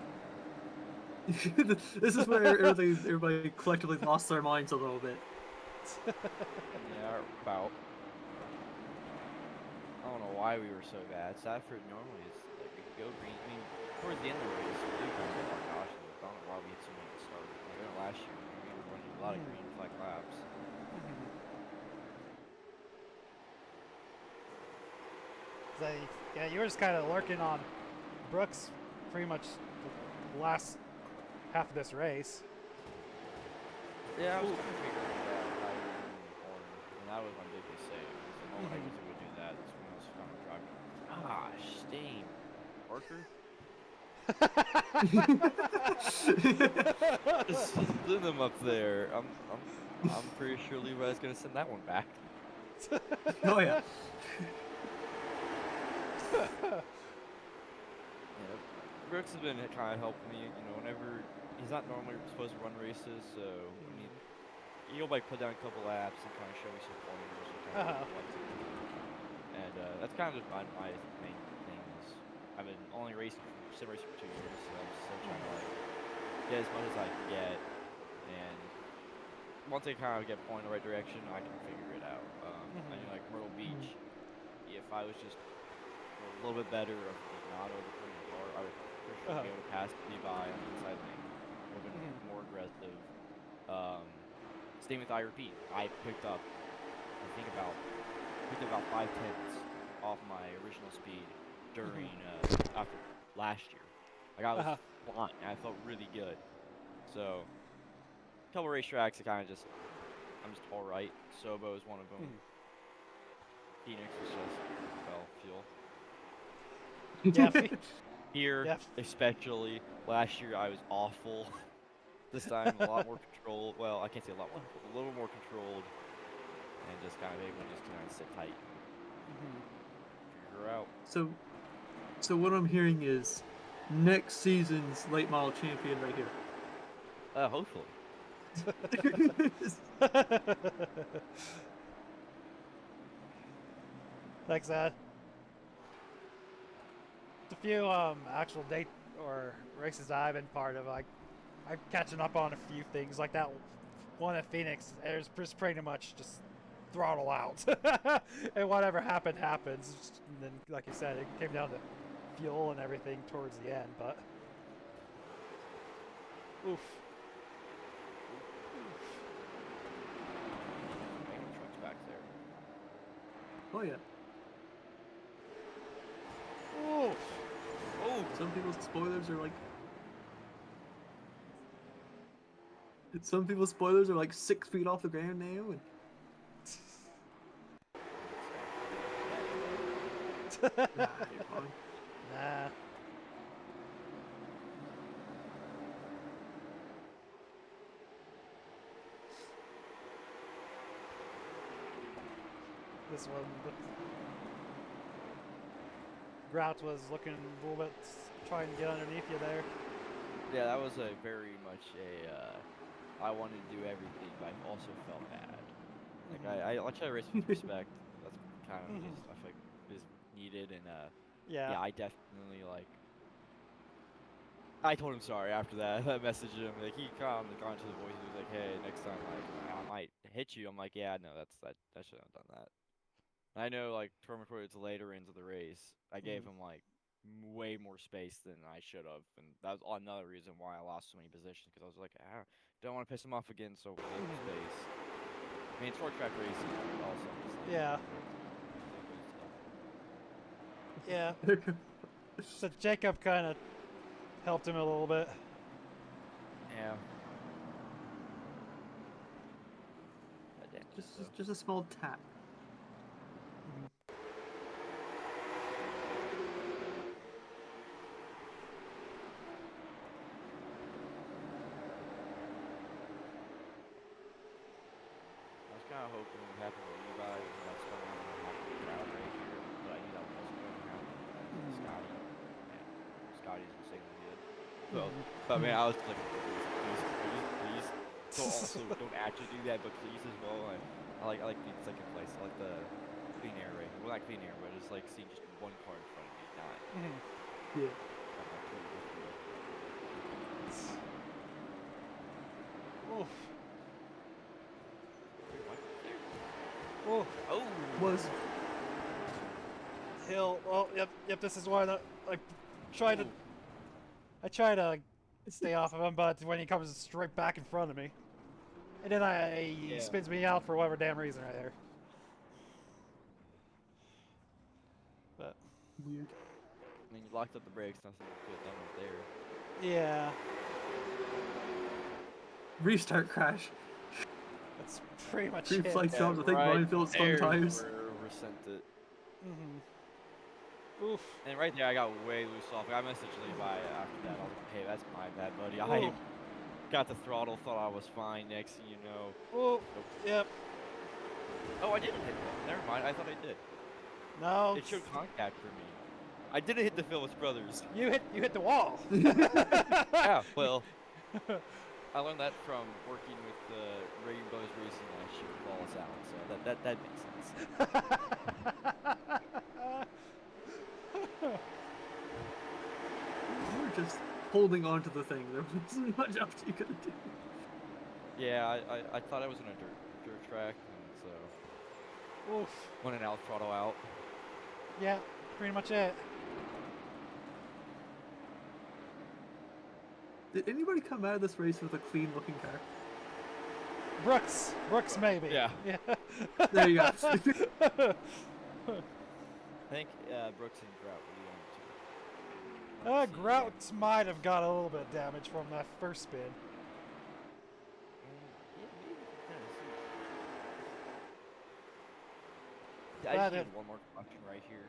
This is where everybody collectively lost their minds a little bit. Yeah, about. I don't know why we were so bad. Stafford normally is like we go green. I mean, towards the end of the race, we do kind of get our caution. I don't know why we had so many at the start. Like I know last year, we were running a lot of green flag laps. Yeah, you were just kind of lurking on Brooks pretty much the last half of this race. Yeah, I was kind of figuring it out how we were in the corner, and that was my big mistake. The moment I knew we would do that, that's when I was kind of driving. Gosh, Stain, Parker. Just send them up there. I'm pretty sure Levi's gonna send that one back. Oh yeah. Yeah, Brooks has been kind of helping me. You know, whenever he's not normally supposed to run races, so when he'll like put down a couple laps and kind of show me some pointers and kind of what to do. And that's kind of just my main thing is I've been only sim racing for 2 years, so I'm still trying to like get as much as I can get. And once I kind of get pointed in the right direction, I can figure it out. I know like Myrtle Beach, if I was just a little bit better of not overputting the car, I would for sure be able to pass Levi on the inside lane. Would have been more aggressive. Same with I repeat. I picked up, I think about 5/10 off my original speed during after last year. Like I was flying. I felt really good. So a couple racetracks, I'm just all right. Sobo is one of them. Phoenix is just fuel. Yeah. Here, especially last year, I was awful. This time, a lot more controlled. Well, I can't say a lot more, a little more controlled, and just kind of able to just kind of sit tight. Figure her out. So what I'm hearing is next season's late model champion right here. Hopefully. Thanks, Ed. A few actual date or races that I've been part of, I'm catching up on a few things like that one at Phoenix. There's just pretty much just throttle out, and whatever happens. And then, like you said, it came down to fuel and everything towards the end. But oof. Truck's back there. Oh yeah. Oof. Oh, some people's spoilers are like. Some people's spoilers are like 6 feet off the ground now. And... nah, you're fine. Nah. This one, Grout was looking a little bit, trying to get underneath you there. Yeah, that was a very much a. I wanted to do everything, but I also felt bad. Like I try to race with respect. That's kind of just I feel like is needed, and yeah, I definitely like. I told him sorry after that. I messaged him like he kind of gone to the voice. He was like, "Hey, next time like I might hit you." I'm like, "Yeah, no, that shouldn't have done that." I know like towards the later ends of the race, I gave him like way more space than I should have, and that was another reason why I lost so many positions because I was like, don't want to piss him off again, so leave space. I mean, short track racing also. Yeah. Yeah. So Jacob kind of helped him a little bit. Yeah. Just a small tap. I was kind of hoping it would happen with Levi, and that's what I'm going to happen with Crowd right here, but I knew that wasn't going to happen. Scotty. Man, Scotty's insanely good. But man, I was like, please. So also, don't actually do that, but please as well. I like being second place. I like the clean air race. Well, not clean air, but just like seeing just one car in front of me, not. Yeah. Oof. Oh, Oof. Was Hill. Oh, yep. This is why I try to. Ooh. I try to stay off of him, but when he comes straight back in front of me, and then he Yeah. spins me out for whatever damn reason right there. But weird. I mean, you locked up the brakes. Nothing you could have done right there. yeah, Restart crash. that's pretty much Three it. flight jobs. I think right Ryan Phillips spun the there's tires. where we sent it. Oof. And right there, I got way loose off. I messaged Levi after that. I was like, hey, that's my bad, buddy. I Ooh. got the throttle, thought I was fine. Next thing you know. Oh, Nope. yep. Oh, I didn't hit that. Never mind. I thought I did. No, It showed contact for me. I didn't hit the Phillips brothers. you hit the wall. Yeah, well, I learned that from working with the Reagan Brothers Racing last year with Wallace Allen, so that makes sense. You were just holding on to the thing. There wasn't much else you could do. Yeah, I thought I was on a dirt track, and so Oof. went an out throttle out. Yeah, pretty much it. Did anybody come out of this race with a clean looking car? Brooks maybe. Yeah. Yeah. There you go. I think Brooks and Grout were the only two. Grout might have got a little bit of damage from that first spin. I That just it- need one more caution right here,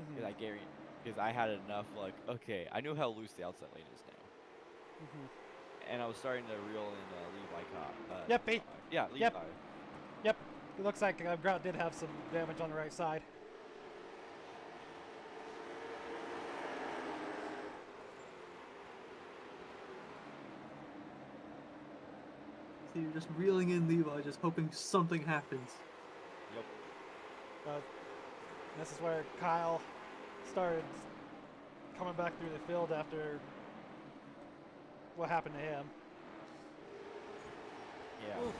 because I guarantee, because I had enough, like, okay, I knew how loose the outside lane is now, and I was starting to reel in Levi. Yep, he- yeah, Levi. yep. Yep. It looks like Grout did have some damage on the right side. So you're just reeling in Levi, just hoping something happens. Yep. But this is where Kyle started coming back through the field after what happened to him. Yeah. Oof.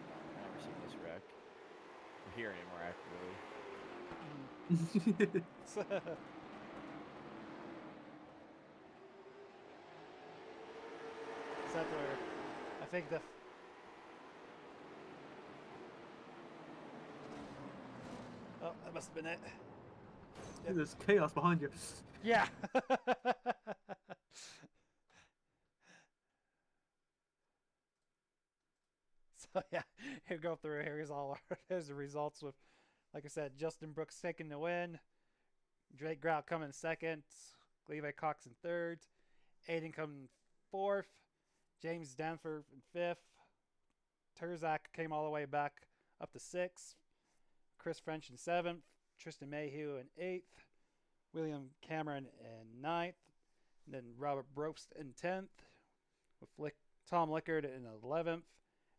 I've never seen this wreck. Or hear any more accurately. Is that where I think the oh, that must have been it. There's chaos behind you. Yeah. So yeah, here go through. Here's all. Here's the results with, like I said, Justin Brooks taking the win, Drake Grout coming second, Levi Cox in third, Aiden coming fourth, James Danforth in fifth, Terzak came all the way back up to sixth, Chris French in seventh, Tristan Mayhew in eighth, William Cameron in ninth, and then Robert Brobst in 10th, with Tom Lickard in 11th,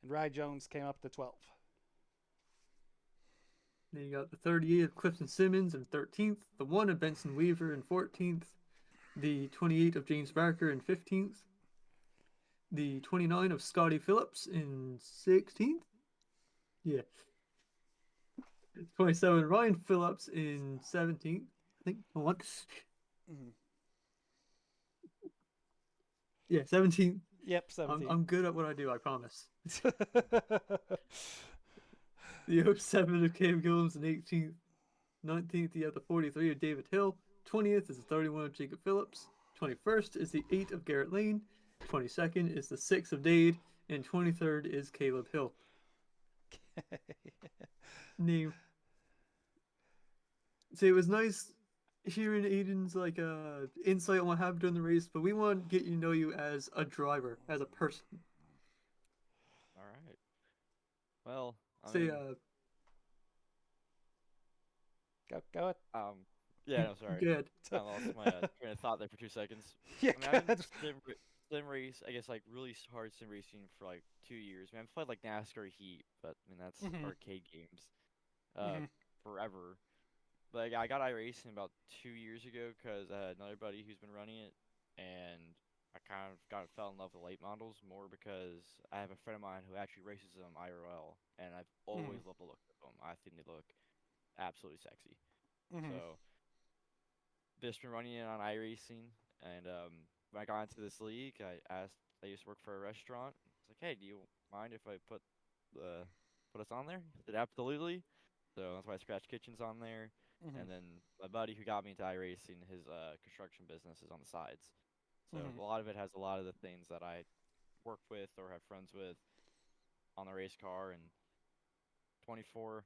and Rye Jones came up to 12th. Then you got the 38 of Clifton Simmons in 13th, the 1 of Benson Weaver in 14th, the 28 of James Barker in 15th, the 29 of Scotty Phillips in 16th. Yeah. 27 Ryan Phillips in 17th. I think. Hold on. Mm-hmm. Yeah, 17th. Yep, 17th. I'm good at what I do, I promise. The 07 of Cam Gillins in 18th. 19th, you have the 43 of David Hill. 20th is the 31 of Jacob Phillips. 21st is the 8 of Garrett Lane. 22nd is the 6 of Dade. And 23rd is Caleb Hill. Name. See, it was nice hearing Aiden's insight on what happened during the race, but we want to get you to know you as a driver, as a person. All right. Well, I Say, mean, Go it. yeah, no, sorry. good. I lost my train of thought there for 2 seconds. Yeah, I mean, I've been sim race, I guess, like really hard sim racing for like 2 years. I mean, I've played like NASCAR Heat, but I mean that's arcade games, forever. Like I got iRacing about 2 years ago because I had another buddy who's been running it, and I kind of got fell in love with late models more because I have a friend of mine who actually races them IRL, and I've Mhm. always loved the look of them. I think they look absolutely sexy. Mhm. So just been running it on iRacing, and when I got into this league, I used to work for a restaurant. It's like, hey, do you mind if I uh put us on there? I said absolutely. So that's why Scratch Kitchen's on there. Mhm. And then my buddy who got me into iRacing, his construction business is on the sides. So Mhm. a lot of it has a lot of the things that I work with or have friends with on the race car. And 24,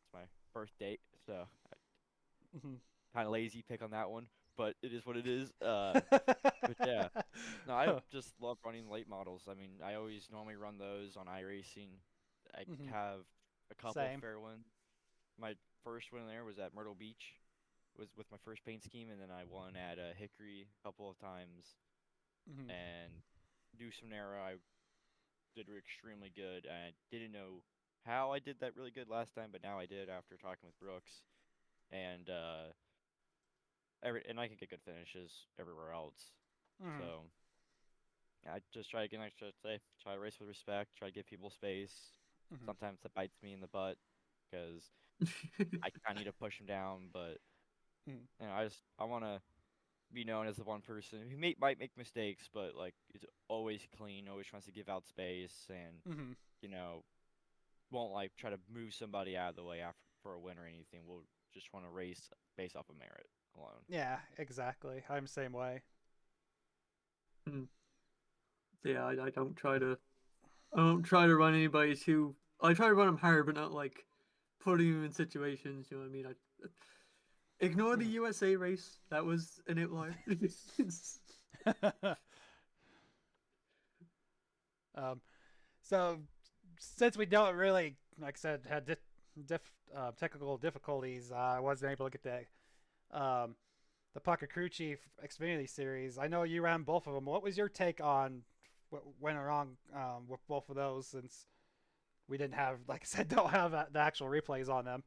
it's my first date, so Mhm. kind of lazy pick on that one, but it is what it is. But yeah, no, I just love running late models. I mean, I always normally run those on iRacing. I Mhm. have a couple Same. fair wins. My first win there was at Myrtle Beach, was with my first paint scheme, and then I won at Hickory a couple of times. Mhm. And Deuce Narrow, I did extremely good. I didn't know how I did that really good last time, but now I did after talking with Brooks. And and I can get good finishes everywhere else. Mhm. So I just try to get extra say, try to race with respect, try to give people space. Mhm. Sometimes it bites me in the butt because I need to push them down, but Mhm. I want to be known as the one person who might make mistakes, but like is always clean, always tries to give out space, and Mhm. you know won't like try to move somebody out of the way after for a win or anything. We'll just want to race based off of merit alone. Yeah, exactly. I'm the same way. Mm. Yeah, I don't try to. I don't try to run anybody too. I try to run them hard, but not like putting them in situations. You know what I mean? Ignore the Mhm. USA race. That was an outlier. um, so since we don't really, like I said, had technical difficulties, I wasn't able to get the Pucker Crew Chief Xfinity Series. I know you ran both of them. What was your take on what went wrong with both of those? Since we didn't have, like I said, don't have the actual replays on them.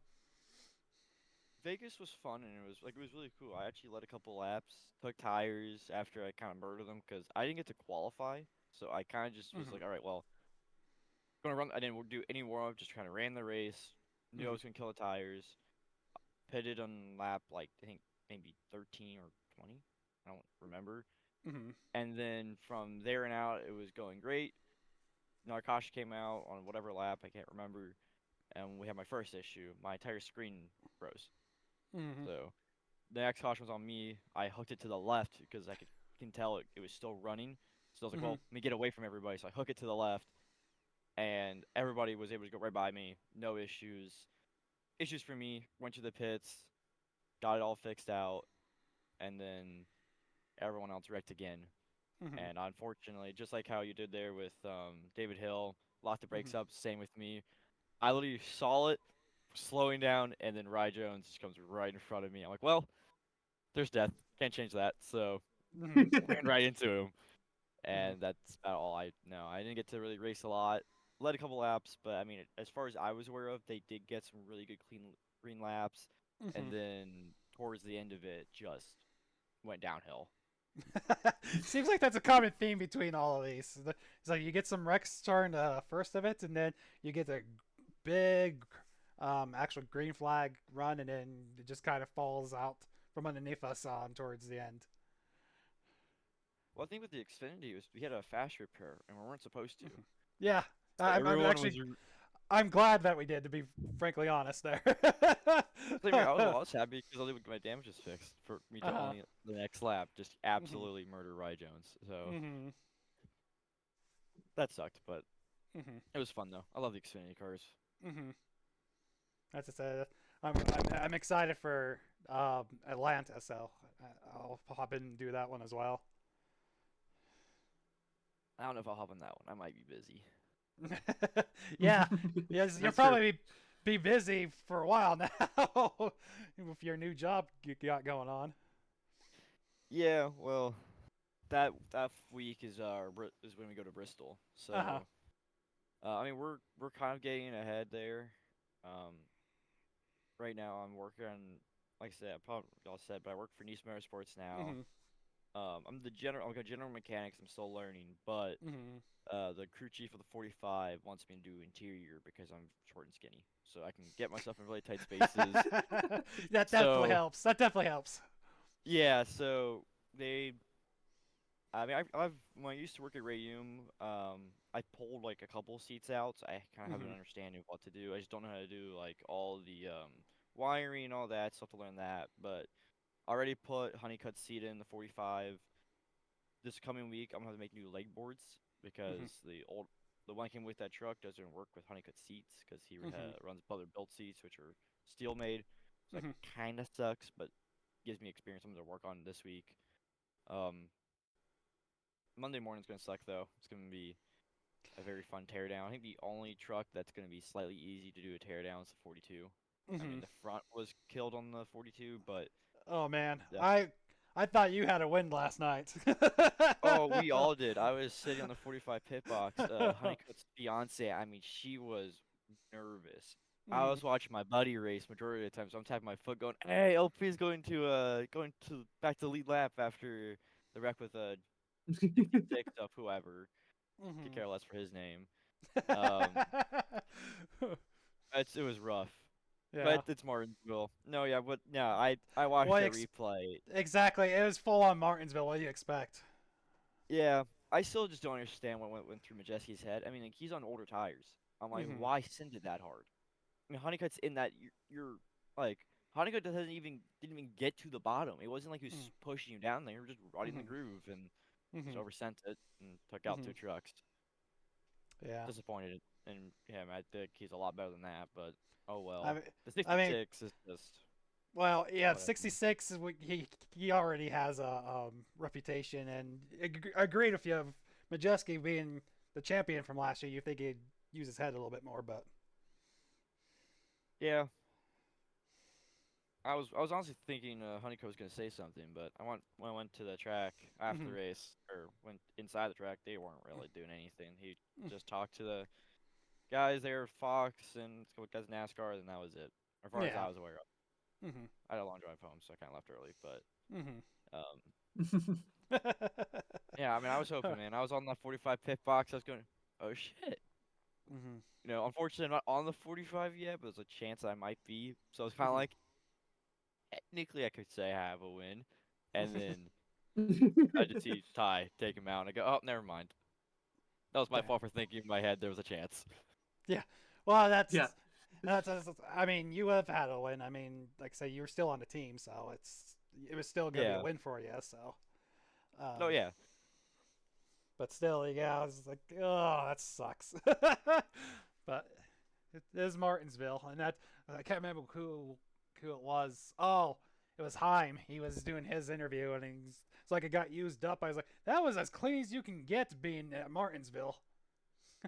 Vegas was fun and it was really cool. I actually led a couple laps, took tires after I kind of murdered them because I didn't get to qualify. So I kind of just was Mm-hmm. like, all right, well, gonna run. I didn't do any warm up, just kind of ran the race. Knew I Mm-hmm. was gonna kill the tires. Pitted on lap like I think maybe 13 or 20. I don't remember. Mm-hmm. And then from there and out, it was going great. Narcosh came out on whatever lap I can't remember, and we had my first issue. My entire screen froze. Mm-hmm. So the next caution was on me. I hooked it to the left because can tell it was still running. So I was like, Mm-hmm. well, let me get away from everybody. So I hook it to the left, and everybody was able to go right by me. No issues. Issues for me. Went to the pits, got it all fixed out, and then everyone else wrecked again. Mm-hmm. And unfortunately, just like how you did there with David Hill, locked the Mm-hmm. brakes up. Same with me. I literally saw it slowing down, and then Rye Jones just comes right in front of me. I'm like, well, there's death. Can't change that. So Mm-hmm. ran right into him, and that's about all I know. I didn't get to really race a lot. Led a couple laps, but I mean, as far as I was aware of, they did get some really good clean green laps, Mm-hmm. and then towards the end of it, just went downhill. Seems like that's a common theme between all of these. It's like you get some wrecks starting the first of it, and then you get the big actual green flag run, and then it just kind of falls out from underneath us towards the end. Well, I think with the Xfinity, was we had a fast repair, and we weren't supposed to. Yeah, So I'm everyone was. actually I'm glad that we did. To be frankly honest, there. I mean, I was happy because I was able to get my damages fixed for me to Uh-huh. only the next lap just Mhm. absolutely murder Rye Jones. So Mhm. that sucked, but Mhm. it was fun though. I love the Xfinity cars. Mhm. That's just I'm excited for Atlanta, so I'll hop in and do that one as well. I don't know if I'll hop on that one. I might be busy. Yeah, yes, you'll That's fair. probably be busy for a while now with your new job you got going on. Yeah, well, that week is is when we go to Bristol. Uh huh. So I mean, we're kind of getting ahead there. Um, right now I'm working on. like I said, probably y'all said, but I work for Neese Motorsports now. Mhm. I'm a general mechanics. I'm still learning, but Mhm. the crew chief of the 45 wants me to do interior because I'm short and skinny, so I can get myself in really tight spaces. That definitely So helps. That definitely helps. yeah, so they I mean, I've when I used to work at Rayum, I pulled like a couple seats out, so I kind of have an Mhm. understanding of what to do. I just don't know how to do like all the wiring and all that, so I have to learn that. But I already put Honeycutt seat in the 45. This coming week, I'm gonna have to make new leg boards Mhm. because the one came with that truck doesn't work with Honeycutt seats because he Mhm. runs other built seats which are steel made, so that Mhm. kind of sucks, but gives me experience. I'm gonna work on this week. Um, Monday morning's gonna suck though. It's gonna be a very fun teardown. I think the only truck that's going to be slightly easy to do a teardown is the 42. I mean, Mhm. the front was killed on the 42, but Oh man, the I thought you had a win last night. oh, we all did. I was sitting on the 45 pit box. Honeycutt's fiance, I mean, she was nervous. I Mhm. was watching my buddy race majority of the time, so I'm tapping my foot, going, "Hey, LP's going to back to lead lap after the wreck with 66 of whoever. Could Mhm. care less for his name. Um, it was rough. But Yeah. it's Martinsville. No, yeah, but no, I watched What that replay. exactly? It was full on Martinsville. What do you expect? Yeah, I still just don't understand what went through Majeski's head. I mean, like, he's on older tires. I'm like, Mhm. why send it that hard? I mean, Honeycutt's in that you're like Honeycutt doesn't even didn't even get to the bottom. It wasn't like he Mhm. was pushing you down there. You were just riding the Mhm. groove and just Mhm. oversent it and took out two Mhm. trucks. Yeah. Disappointed in him. I think he's a lot better than that, but oh I well. mean, The I mean, 66 is just well, yeah, whatever. 66 he already has a reputation, and agreed with you of Majeski being the champion from last year. You think he'd use his head a little bit more, but Yeah, I was honestly thinking Honeycutt was gonna say something, but when I went to the track after the mhm. race or went inside the track, they weren't really doing anything. He just talked to the guys there, Fox and a couple guys in NASCAR, and that was it, as far as Yeah. I was aware of. Mhm. I had a long drive home, so I kind of left early. But Mhm. um, yeah, I mean, I was hoping, man. I was on the 45 pit box. I was going, oh shit. Mhm. Unfortunately, I'm not on the 45 yet, but there's a chance I might be. So it's kind of Mhm. like technically I could say I have a win, and then I just see Ty take him out, and I go, oh, never mind. That was my Damn. fault for thinking in my head there was a chance. Yeah. Well, Yeah. I mean, you have had a win. I mean, like I say, you were still on the team, so it was still gonna be a Yeah. win for you. So, No, um, yeah. but still, yeah, I was like, oh, that sucks. But it is Martinsville, and that I can't remember who it was. Oh, it was Heim. He was doing his interview, and it's like it got used up. I was like, that was as clean as you can get being at Martinsville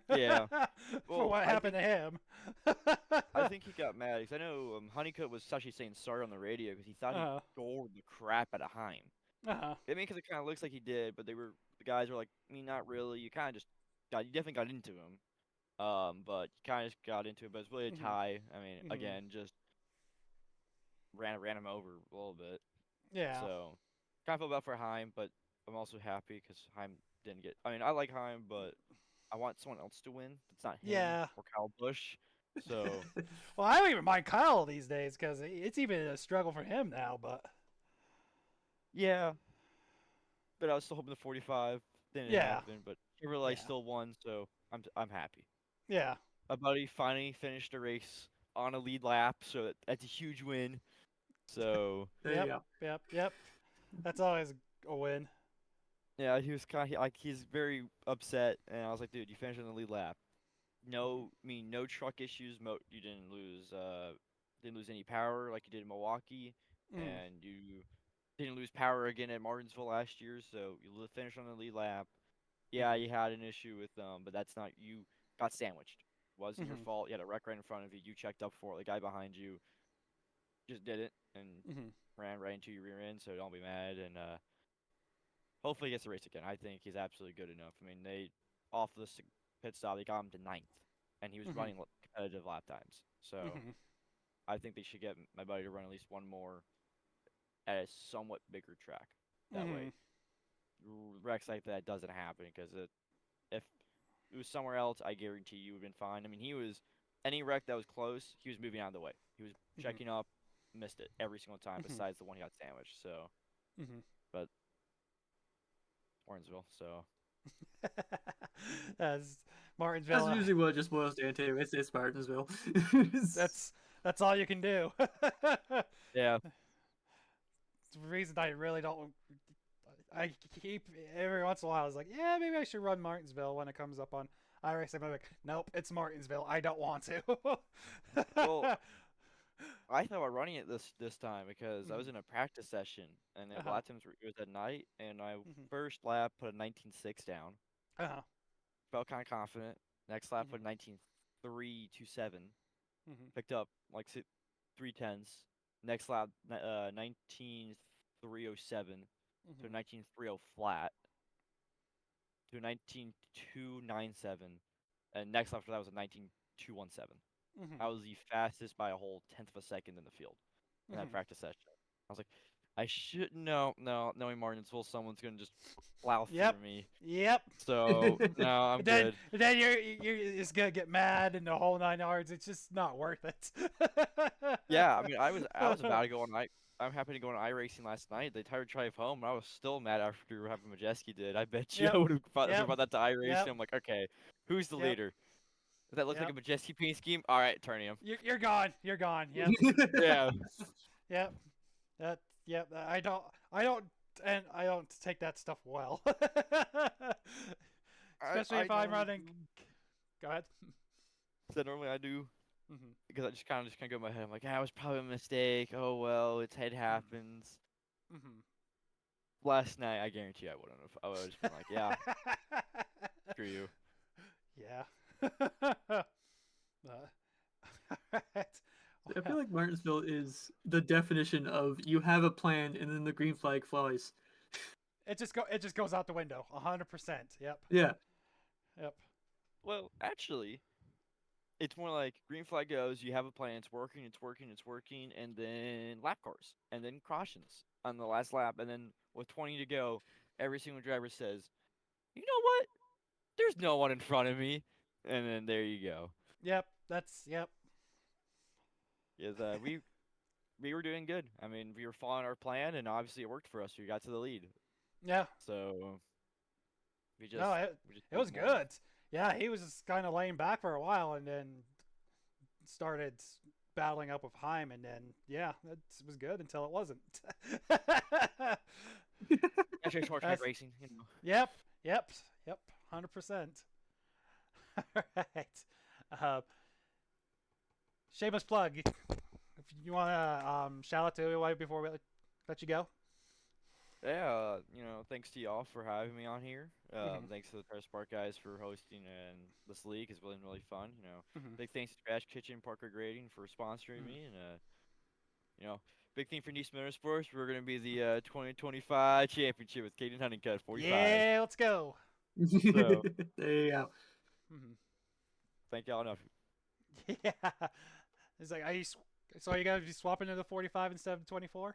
Yeah. for Well, what I happened think to him. I think he got mad because I know Honeycutt was actually saying sorry on the radio because he thought he uh, gored the crap out of Heim. uh, I mean, because it kind of looks like he did, but the guys were like, I mean, not really. You kind of just you definitely got into him. But you kind of just got into it. But it's really a mhm, tie. I mean, mhm. again, just ran him over a little bit. Yeah, So kind of feel bad for Heim, but I'm also happy because Heim didn't get. I mean, I like Heim, but I want someone else to win. It's not him yeah. or Kyle Busch. So Well, I don't even mind Kyle these days because it's even a struggle for him now. But yeah, but I was still hoping the 45 didn't yeah, happen. But Chevrolet yeah, still won, so I'm happy. yeah, My buddy finally finished the race on a lead lap, so that's a huge win. So There you yep, go. yep, yep. That's always a win. yeah, he was kind of like he's very upset, and I was like, dude, you finished on the lead lap. No, I mean no truck issues. You didn't lose any power like you did in Milwaukee, Mm, and you didn't lose power again at Martinsville last year. So you finished on the lead lap. Yeah, mm-hmm, you had an issue with but that's not you got sandwiched. Wasn't your mm-hmm, fault. You had a wreck right in front of you. You checked up for it. The guy behind you just did it and mm-hmm, ran right into your rear end. So don't be mad and hopefully he gets the race again. I think he's absolutely good enough. I mean, they off the pit stop they got him to ninth, and he was mm-hmm, running competitive lap times. So mm-hmm, I think they should get my buddy to run at least one more. at a somewhat bigger track. That way, wrecks like that doesn't happen because if it was somewhere else, I guarantee you would have been fine. I mean, any wreck that was close, he was moving out of the way. He was checking up, missed it every single time, besides the one he got sandwiched. So, but Martinsville, so. That's Martinsville. That's usually what it just boils down to. It's Martinsville. That's all you can do. Yeah. It's the reason I really don't. I keep every once in a while. I was like, yeah, maybe I should run Martinsville when it comes up on iRacing. I'm like, nope, it's Martinsville. I don't want to. Well, I thought about running it this time because I was in a practice session, and a lot of times it was at night, and I first lap put a 19.6 down. Felt kind of confident. Next lap put a 19.327. Picked up like 3/10s. Next lap 19.307 to a 19.30 flat to a 19.297, and next after that was a 19.217. I was the fastest by a whole 10th of a second in the field in that practice session. I was like, I should knowing Martinsville, someone's gonna just plow through me. Yep. So no, I'm good. Then you're just gonna get mad and the whole 9 yards. It's just not worth it. Yeah, I mean, I was about to go on. I'm happy to go on iRacing last night. The entire drive home, I was still mad after having Majeski did. I bet you I would have brought that to iRacing. I'm like, okay, who's the leader? Does that look like a Majeski paint scheme? All right, turning him. You're gone. You're gone. Yep. Yeah. Yep. I don't take that stuff well. Especially if I'm running. Go ahead. So normally I do. Because I just kind of go in my head. I'm like, it was probably a mistake. Oh well, it happens. Last night, I guarantee I wouldn't have. I would have just been like, yeah, screw you. Yeah. I feel like Martinsville is the definition of you have a plan and then the green flag flies. It just goes out the window. 100%. Yep. Yeah. Yep. Well, actually, it's more like green flag goes, you have a plan, it's working, and then lap cars, and then cautions on the last lap, and then with 20 to go, every single driver says, you know what? There's no one in front of me, and then there you go. Yep. Yes, we were doing good. I mean, we were following our plan, and obviously it worked for us. We got to the lead. Yeah. So we just it was good. Yeah, he was just kind of laying back for a while, and then started battling up with Heim, and then it was good until it wasn't. Actually, short track racing. You know. Yep. 100%. All right. Shameless plug. If you want to shout out to everybody before we let you go. Yeah, thanks to y'all for having me on here. Thanks to the Press Park guys for hosting and this league. It's been really fun. Big thanks to Trash Kitchen Parker Grading for sponsoring me, and big thing for Neese Motorsports. We're gonna be the 2025 championship with Caden Huntingcut 45. Yeah, let's go. So, there you go. Thank y'all enough. Yeah, it's like so you guys be swapping to the 45 instead of 24.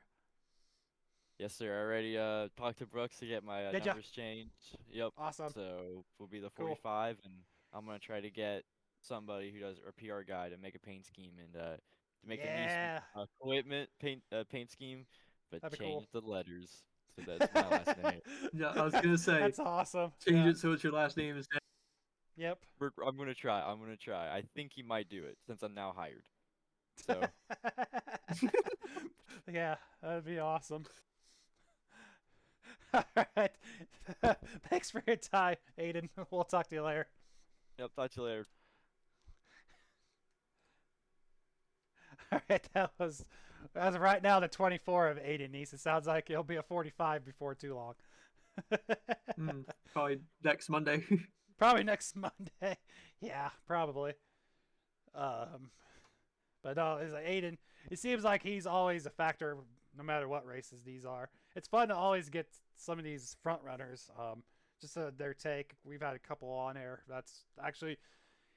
Yes, sir. I already talked to Brooks to get my numbers changed. Yep. Awesome. So we'll be the 45, and I'm gonna try to get somebody who does a PR guy to make a paint scheme and to make a Neese equipment paint scheme, but That'd change the letters. So that's my last name. Yeah, I was gonna say that's awesome. Change it so it's your last name instead. Yep. I'm gonna try. I think he might do it since I'm now hired. So. Yeah, that'd be awesome. All right. Thanks for your time, Aiden. We'll talk to you later. Yep, talk to you later. All right, that was, as of right now, the 24 of Aiden Neese. It sounds like it'll be a 45 before too long. Probably next Monday. Probably next Monday. Yeah, probably. But no, it's like Aiden. It seems like he's always a factor, no matter what races these are. It's fun to always get some of these front runners. Just their take. We've had a couple on air. That's actually,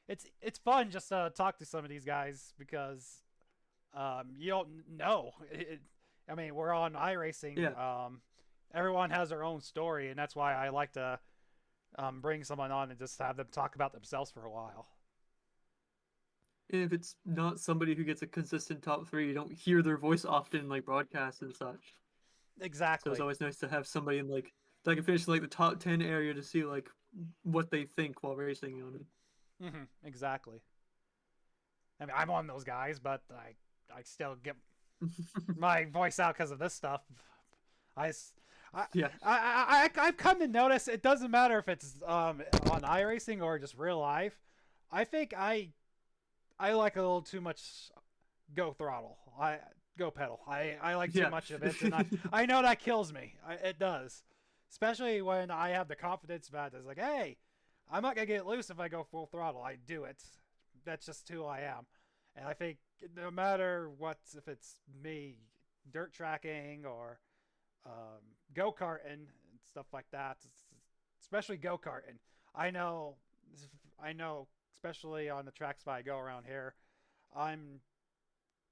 it's fun just to talk to some of these guys because you don't know. I mean, we're on iRacing. Yeah. Everyone has their own story, and that's why I like to bring someone on and just have them talk about themselves for a while. And if it's not somebody who gets a consistent top three, you don't hear their voice often like broadcasts and such. So it's Exactly. always nice to have somebody in like that can finish like the top 10 area to see like what they think while racing on it. Exactly. I mean, I'm one of those guys, but I still get my voice out because of this stuff. I, s- Yeah. I've come to notice it doesn't matter if it's on iRacing or just real life. I think I like a little too much go throttle. I go pedal. I like too Yeah. much of it, and I know that kills me. It does, especially when I have the confidence that it's like, hey, I'm not gonna get loose if I go full throttle. I do it. That's just who I am, and I think no matter what, if it's me dirt tracking or go karting and stuff like that, especially go karting. I know, I know, especially on the tracks that I go around here, I'm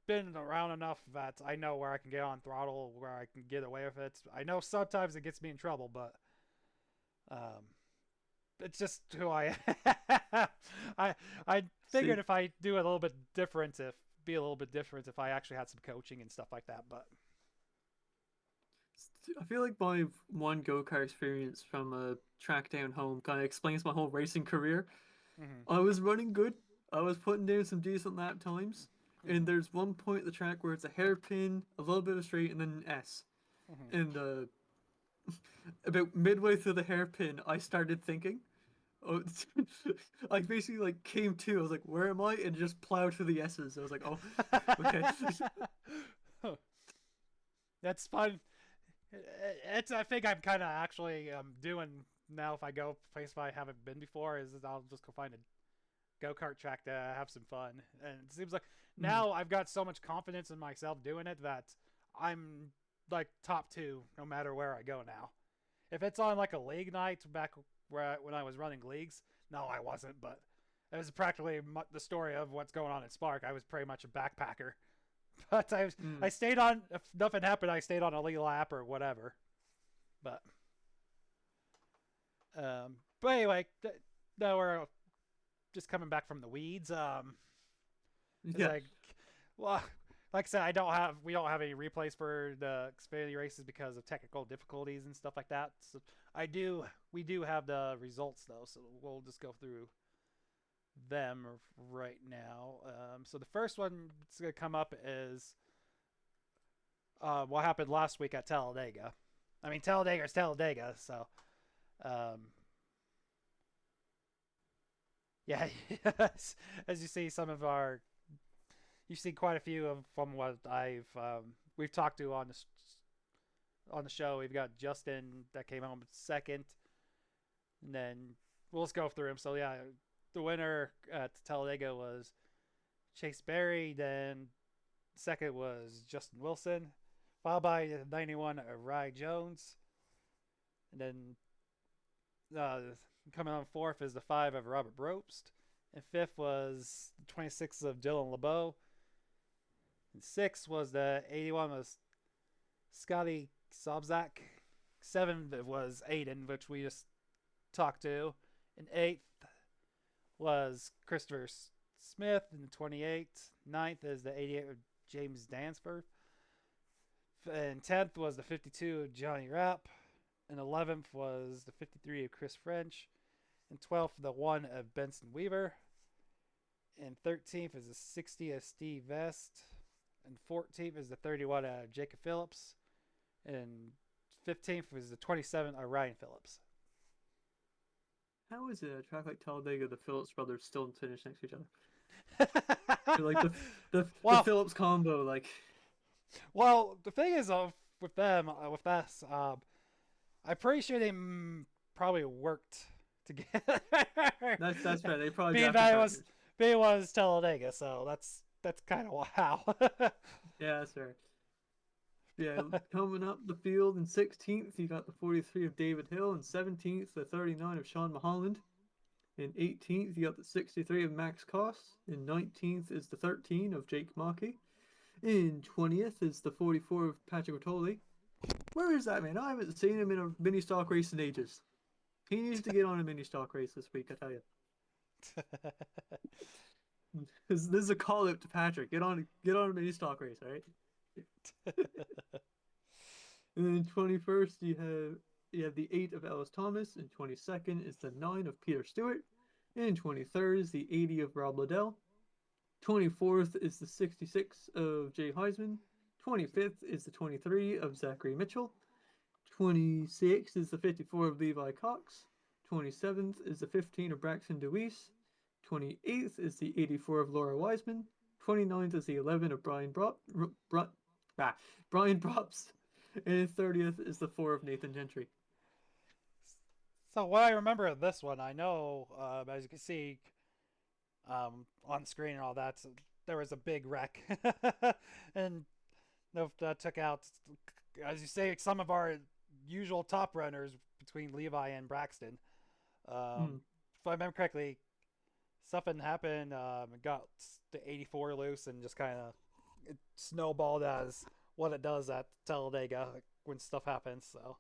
been around enough that I know where I can get on throttle, where I can get away with it. I know sometimes it gets me in trouble, but um, it's just who I am. I See, figured if I do it a little bit different, if be a little bit different if I actually had some coaching and stuff like that. But I feel like my one go kart experience from a track down home kind of explains my whole racing career. mm-hmm, I was running good. I was putting down some decent lap times. mm-hmm, And there's one point at the track where it's a hairpin, a little bit of straight, and then an S. mm-hmm. And about midway through the hairpin, I started thinking. Oh, I basically like came to. I was like, "Where am I?" And just plowed through the S's. I was like, "Oh, okay." That's fun. It's I think I'm kind of actually doing now. If I go place I haven't been before, is I'll just go find a go kart track to have some fun. And it seems like Mm, now I've got so much confidence in myself doing it that I'm like top two no matter where I go now. If it's on like a league night back when I was running leagues, no, I wasn't, but it was practically the story of what's going on in Spark. I was pretty much a backpacker, but I mm. stayed on. If nothing happened, I stayed on a lead lap or whatever. But but anyway, no, we're just coming back from the weeds. It's Yeah. like, well, like I said, we don't have any replays for the Xfinity races because of technical difficulties and stuff like that. So we do have the results though, so we'll just go through them right now. So the first one that's gonna come up is what happened last week at Talladega. I mean, Talladega is Talladega, so um, yeah. As you see, you see quite a few of from what we've talked to on the show. We've got Justin that came home second, and then we'll just go through him. So yeah, the winner at Talladega was Chase Berry. Then second was Justin Wilson, followed by 91 Rye Jones, and then uh, coming on fourth is the 5 of Robert Brobst, and fifth was the 26 of Dylan LeBeau, and sixth was the 81 was Scotty Sobzak. Seventh was Aiden, which we just talked to. And eighth was Christopher Smith in the 28th. Ninth is the 88 of James Dansford. And 10th was the 52 of Johnny Rapp. And 11th was the 53 of Chris French. And 12th, the 1 of Benson Weaver. And 13th is the 60 of Steve Vest. And 14th is the 31 of Jacob Phillips. And 15th was the 27 of Ryan Phillips. How is it a track like Talladega, the Phillips brothers still finish next to each other? They're like the well, Phillips combo, like well, the thing is, with them, with us, I'm pretty sure they probably worked together. that's right. They probably being drafted that partners. it was Talladega, so that's kind of wow. Yeah, that's right. Yeah, coming up the field in 16th, you got the 43 of David Hill, and 17th, the 39 of Sean Mulholland. In 18th, you got the 63 of Max Koss. In 19th is the 13 of Jake Markey. In 20th is the 44 of Patrick Bertoli. Where is that man? I haven't seen him in a mini stock race in ages. He needs to get on a mini stock race this week, I tell you. This is a call out to Patrick. Get on a mini stock race, all right? And then 21st you have the 8 of Ellis Thomas, and 22nd is the 9 of Peter Stewart, and 23rd is the 80 of Rob Liddell. 24th is the 66 of Jay Heisman. 25th is the 23 of Zachary Mitchell. 26th is the 54 of Levi Cox. 27th is the 15 of Braxton DeWeese. 28th is the 84 of Laura Wiseman. 29th is the 11 of Brian Brops. And 30th is the 4 of Nathan Gentry. So what I remember of this one, I know, as you can see on screen and all that, so there was a big wreck. And that took out, as you say, some of our usual top runners between Levi and Braxton. If I remember correctly, something happened, got the 84 loose and just kind of it snowballed as what it does at Talladega when stuff happens. So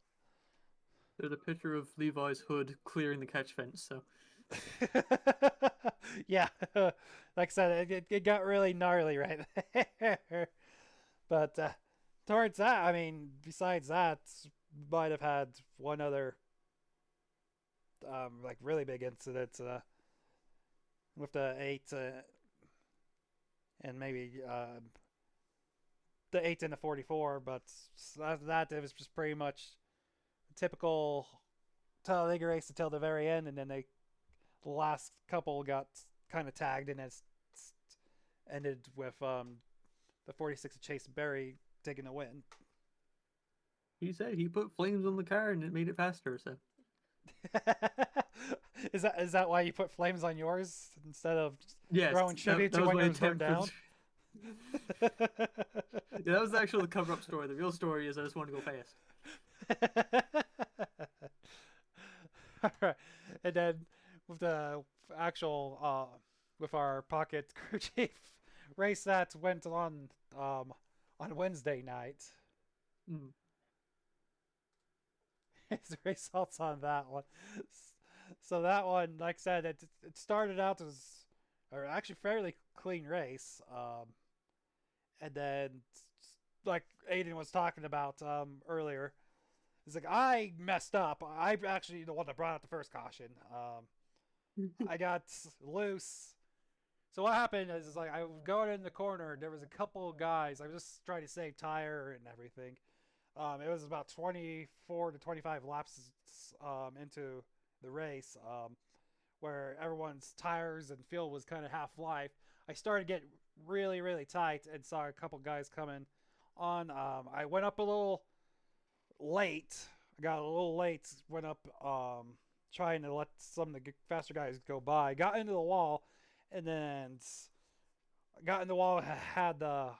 there's a picture of Levi's hood clearing the catch fence. So yeah, like I said, it got really gnarly right there. But towards that, I mean, besides that, might have had one other like really big incident with the 8 and maybe the 8 and the 44, but that it was just pretty much a typical Talladega race until the very end, and then the last couple got kind of tagged, and it's ended with the 46 of Chase Berry taking the win. He said he put flames on the car and it made it faster. So is that why you put flames on yours instead of yes, throwing tribute to when yours burned down? Yeah, that was the actual cover-up story. The real story is I just want to go fast. All right. And then with the actual with our pocket crew chief race that went on Wednesday night. The results on that one. So that one, like I said, it started out as actually fairly clean race, and then like Aiden was talking about earlier, it's like I messed up. I actually the one that brought out the first caution. I got loose. So what happened is like I was going in the corner. There was a couple of guys. I was just trying to save tire and everything. It was about 24 to 25 laps into the race, where everyone's tires and fuel was kind of half life. I started getting really, really tight and saw a couple guys coming on. I went up a little late. I got a little late. Went up trying to let some of the faster guys go by. Got into the wall, and then got in the wall. Had the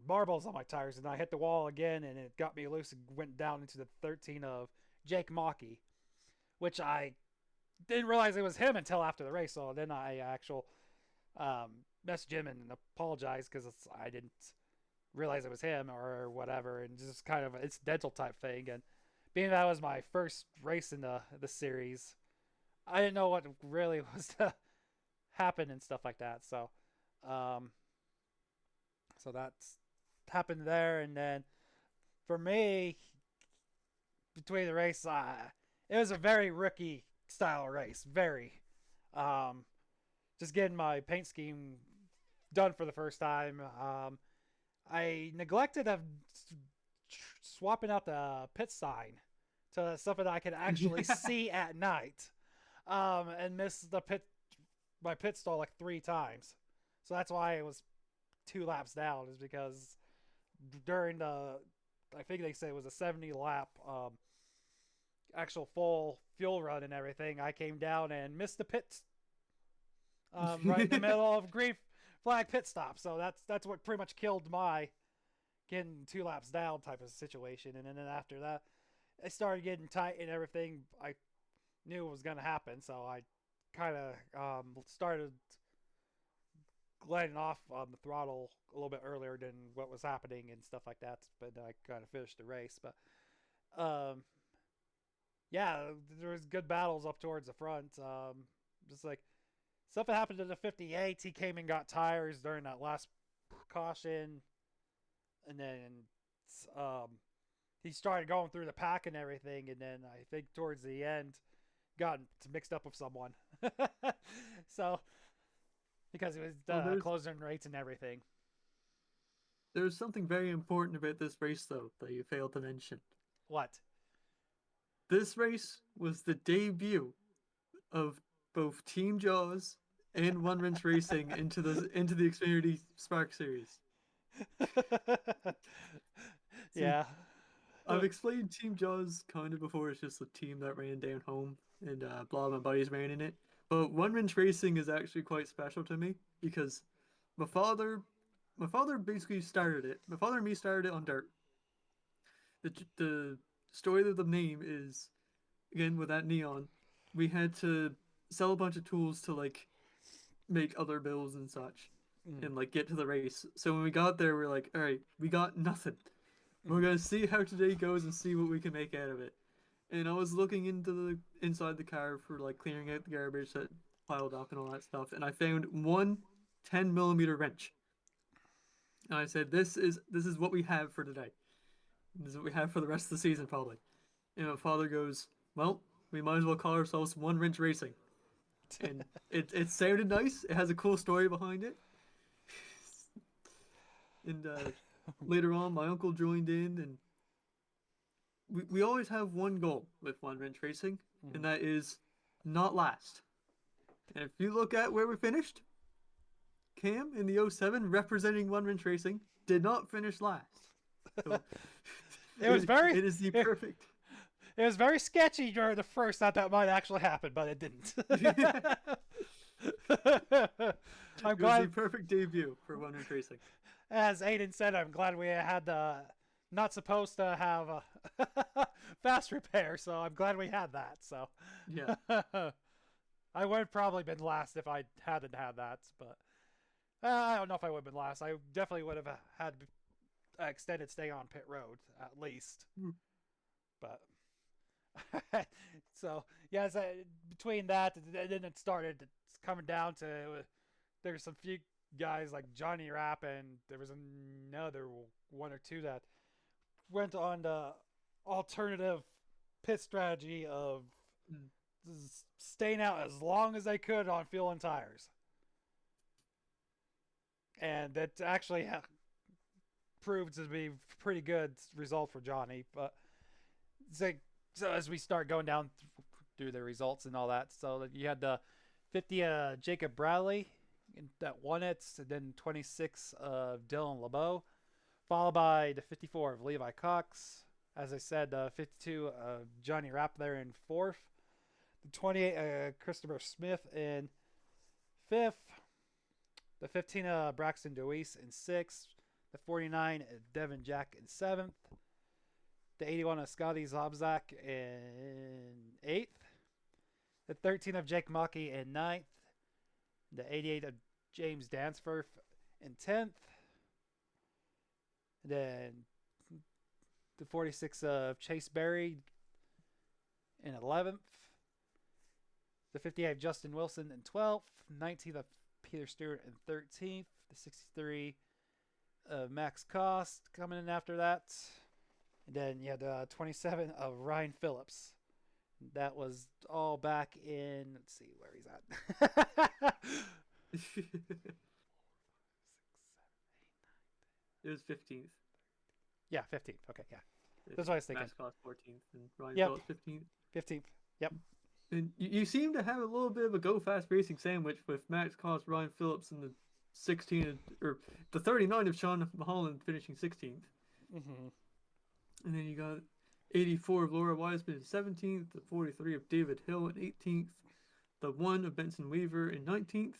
marbles on my tires, and I hit the wall again, and it got me loose and went down into the 13 of Jake Mockey, which I didn't realize it was him until after the race. So then I messaged him and apologized because I didn't realize it was him or whatever, and just kind of an incidental type thing. And being that was my first race in the series, I didn't know what really was to happen and stuff like that. So so that's happened there. And then for me, between the race, it was a very rookie style race. Very. Just getting my paint scheme done for the first time. I neglected of swapping out the pit sign to something that I could actually see at night, and missed my pit stall like 3 times. So that's why it was 2 laps down, is because during I think they say it was a 70 lap actual full fuel run and everything, I came down and missed the pit right in the middle of green flag pit stop. So that's what pretty much killed my getting 2 laps down type of situation. And then after that, I started getting tight and everything. I knew it was going to happen, so I kind of started letting off on the throttle a little bit earlier than what was happening and stuff like that. But I kind of finished the race. But yeah, there was good battles up towards the front. Just like something happened to the 58. He came and got tires during that last caution, and then um, he started going through the pack and everything. And then I think towards the end, got mixed up with someone. So because it was closing rates and everything. There's something very important about this race, though, that you failed to mention. What? This race was the debut of both Team Jaws and One Wrench Racing into the Xfinity Spark Series. Yeah. I've explained Team Jaws kind of before. It's just a team that ran down home, and blah, my buddies ran in it. But One Wrench Racing is actually quite special to me because my father basically started it. My father and me started it on dirt. The story of the name is, again, with that neon, we had to sell a bunch of tools to like make other bills and such, and like get to the race. So when we got there, we're like, all right, we got nothing. We're gonna see how today goes and see what we can make out of it. And I was looking into the inside the car for like clearing out the garbage that piled up and all that stuff, and I found one 10mm wrench. And I said, this is what we have for today. This is what we have for the rest of the season, probably. And my father goes, well, we might as well call ourselves One Wrench Racing. And it sounded nice. It has a cool story behind it. And later on, my uncle joined in, and we always have one goal with One Wrench Racing, and that is not last. And if you look at where we finished, Cam in the 07 representing One Wrench Racing did not finish last. So, It was very. It is the perfect. It was very sketchy during the first. Thought that might actually happen, but it didn't. I'm glad. It was the perfect debut for One Wrench Racing. As Aiden said, I'm glad we had the not supposed to have a fast repair, so I'm glad we had that. So yeah, I would have probably been last if I hadn't had that, but I don't know if I would have been last. I definitely would have had extended stay on pit road at least. But so yeah, so between that and then it started coming down to there's some few guys like Johnny Rapp, and there was another one or two that went on the alternative pit strategy of staying out as long as they could on fuel and tires, and that actually proved to be pretty good result for Johnny. But so as we start going down through the results and all that, so you had the 50 Jacob Bradley that won it, and then 26 of Dylan LeBeau, followed by the 54 of Levi Cox. As I said, 52 of Johnny Rapp there in fourth, the 28 Christopher Smith in fifth, the 15 Braxton Deweese in sixth, the 49 Devin Jack in seventh, the 81 of Scotty Zobzak in eighth, the 13 of Jake Mockey in ninth, the 88 of James Dansforth in 10th, then the 46 of Chase Berry in 11th, the 58 of Justin Wilson in 12th, 19th of Peter Stewart in 13th, the 63 of Max Cost coming in after that, and then you had 27 of Ryan Phillips. That was all back in, let's see where he's at. It was 15th. Yeah, 15th. Okay, yeah. That's what I was thinking. Max Cost 14th and Ryan Yep. Phillips 15th. 15th. Yep. And you seem to have a little bit of a go fast racing sandwich with Max Cost, Ryan Phillips, and the 16 or the 39 of Sean Mulholland finishing 16th. Mm-hmm. And then you got 84 of Laura Wiseman in 17th, the 43 of David Hill in 18th, the 1 of Benson Weaver in 19th,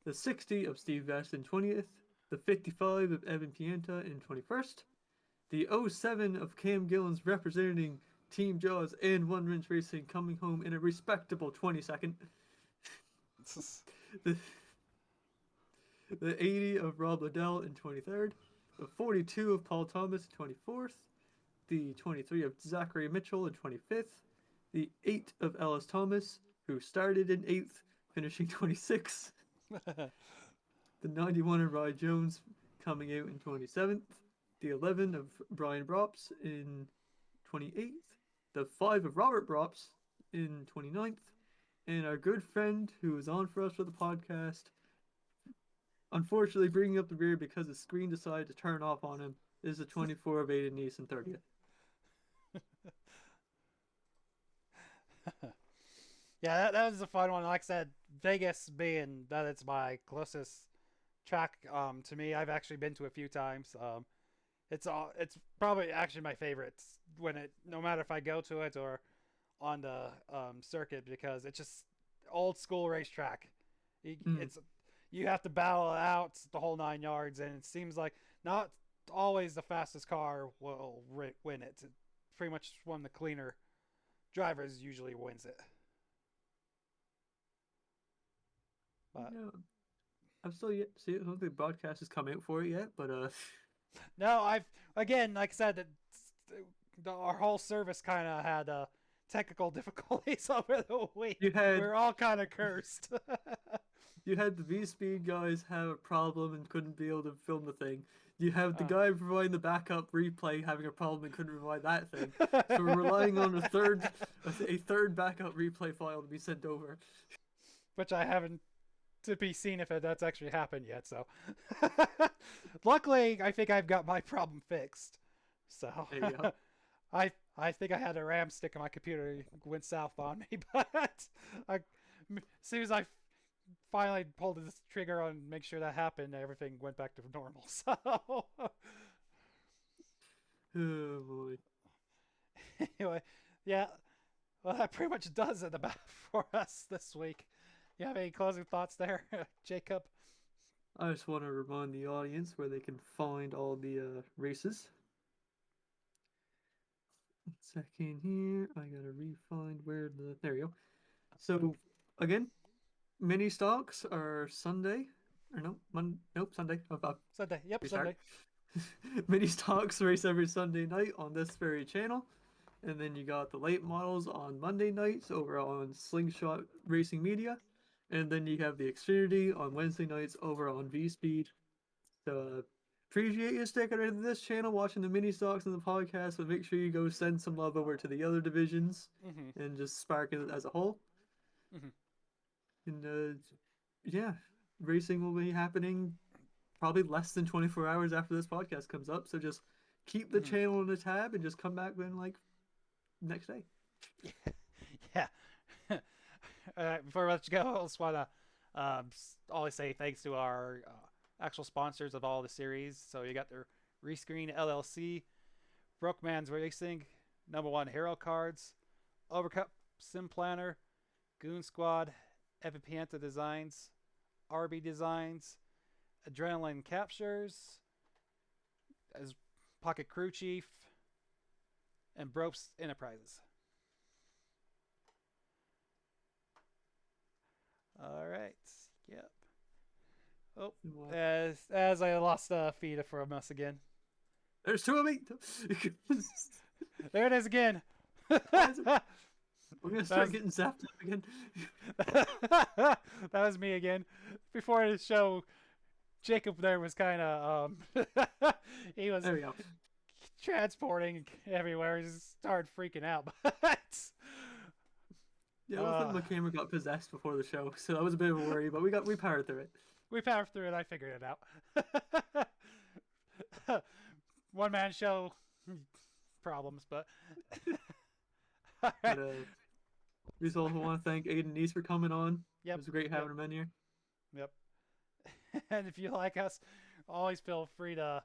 the 60 of Steve Vest in 20th, the 55 of Evan Pienta in 21st, the 07 of Cam Gillins representing Team Jaws and One Wrench Racing coming home in a respectable 22nd. The 80 of Rob Liddell in 23rd. The 42 of Paul Thomas in 24th. The 23 of Zachary Mitchell in 25th. The 8 of Ellis Thomas, who started in 8th, finishing 26th. The 91 of Rye Jones coming out in 27th. The 11 of Brian Brops in 28th. The 5 of Robert Brops in 29th. And our good friend who was on for us for the podcast, unfortunately bringing up the rear because the screen decided to turn off on him, is the 24 of Aiden Neese in 30th. Yeah, that was a fun one. Like I said, Vegas being that it's my closest track to me, I've actually been to a few times. It's probably actually my favorite when it, no matter if I go to it or on the circuit, because it's just old school racetrack. It's you have to battle it out the whole 9 yards, and it seems like not always the fastest car will win it. Pretty much one of the cleaner drivers usually wins it. But Yeah, I'm still yet to see it. I don't think the broadcast has come out for it yet, but no, I've again, like I said, our whole service kind of had technical difficulties over the week. you had We're all kind of cursed. you had the V Speed guys have a problem and couldn't be able to film the thing. You have the guy providing the backup replay having a problem and couldn't provide that thing. So we're relying on a third backup replay file to be sent over. Which I haven't to be seen if that's actually happened yet. So, luckily, I think I've got my problem fixed. So, There you go. I think I had a RAM stick on my computer went south on me, but as soon as I finally pulled the trigger on make sure that happened, everything went back to normal. So, Oh boy. anyway, yeah, well, that pretty much does it about for us this week. You have any closing thoughts there, Jacob? I just want to remind the audience where they can find all the races. 1 second here. I gotta re-find where there you go. So again, mini stocks are Sunday, or no, nope, Sunday. Sunday, yep, Restart. Sunday. Mini stocks race every Sunday night on this very channel, and then you got the late models on Monday nights over on Slingshot Racing Media, and then you have the Xfinity on Wednesday nights over on V Speed. So appreciate you sticking into this channel, watching the mini stocks and the podcast, but make sure you go send some love over to the other divisions and just spark it as a whole. And yeah, racing will be happening probably less than 24 hours after this podcast comes up. So just keep the channel on the tab and just come back then like next day. Yeah. Before I let you go, I just want to always say thanks to our actual sponsors of all the series. So you got the Rescreen LLC, Brookman's Racing, Number One Hero Cards, Overcup Sim Planner, Goon Squad, Evan Pienta Designs, RB Designs, Adrenaline Captures, as Pocket Crew Chief, and Bropes Enterprises. All right. Yep. Oh, as I lost a feed from us again. There's two of me. There it is again. We're gonna start getting zapped up again. That was me again. Before the show, Jacob there was kind of he was There we go. transporting everywhere. He just started freaking out. But Yeah, I think my camera got possessed before the show, so that was a bit of a worry, but we powered through it. We powered through it. I figured it out. One man show problems, but. All right. But we also want to thank Aiden and Neese for coming on. Yep. It was great having them in here. Yep. And if you like us, always feel free to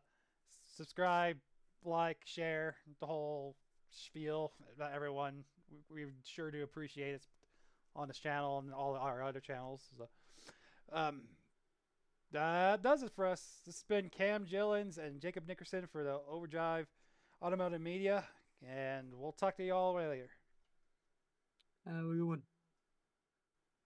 subscribe, like, share the whole spiel. Everyone, we sure do appreciate it on this channel and all our other channels. So, that does it for us. This has been Cam Gillins and Jacob Nickerson for the Overdrive Automotive Media, and we'll talk to you all later. Have a good one.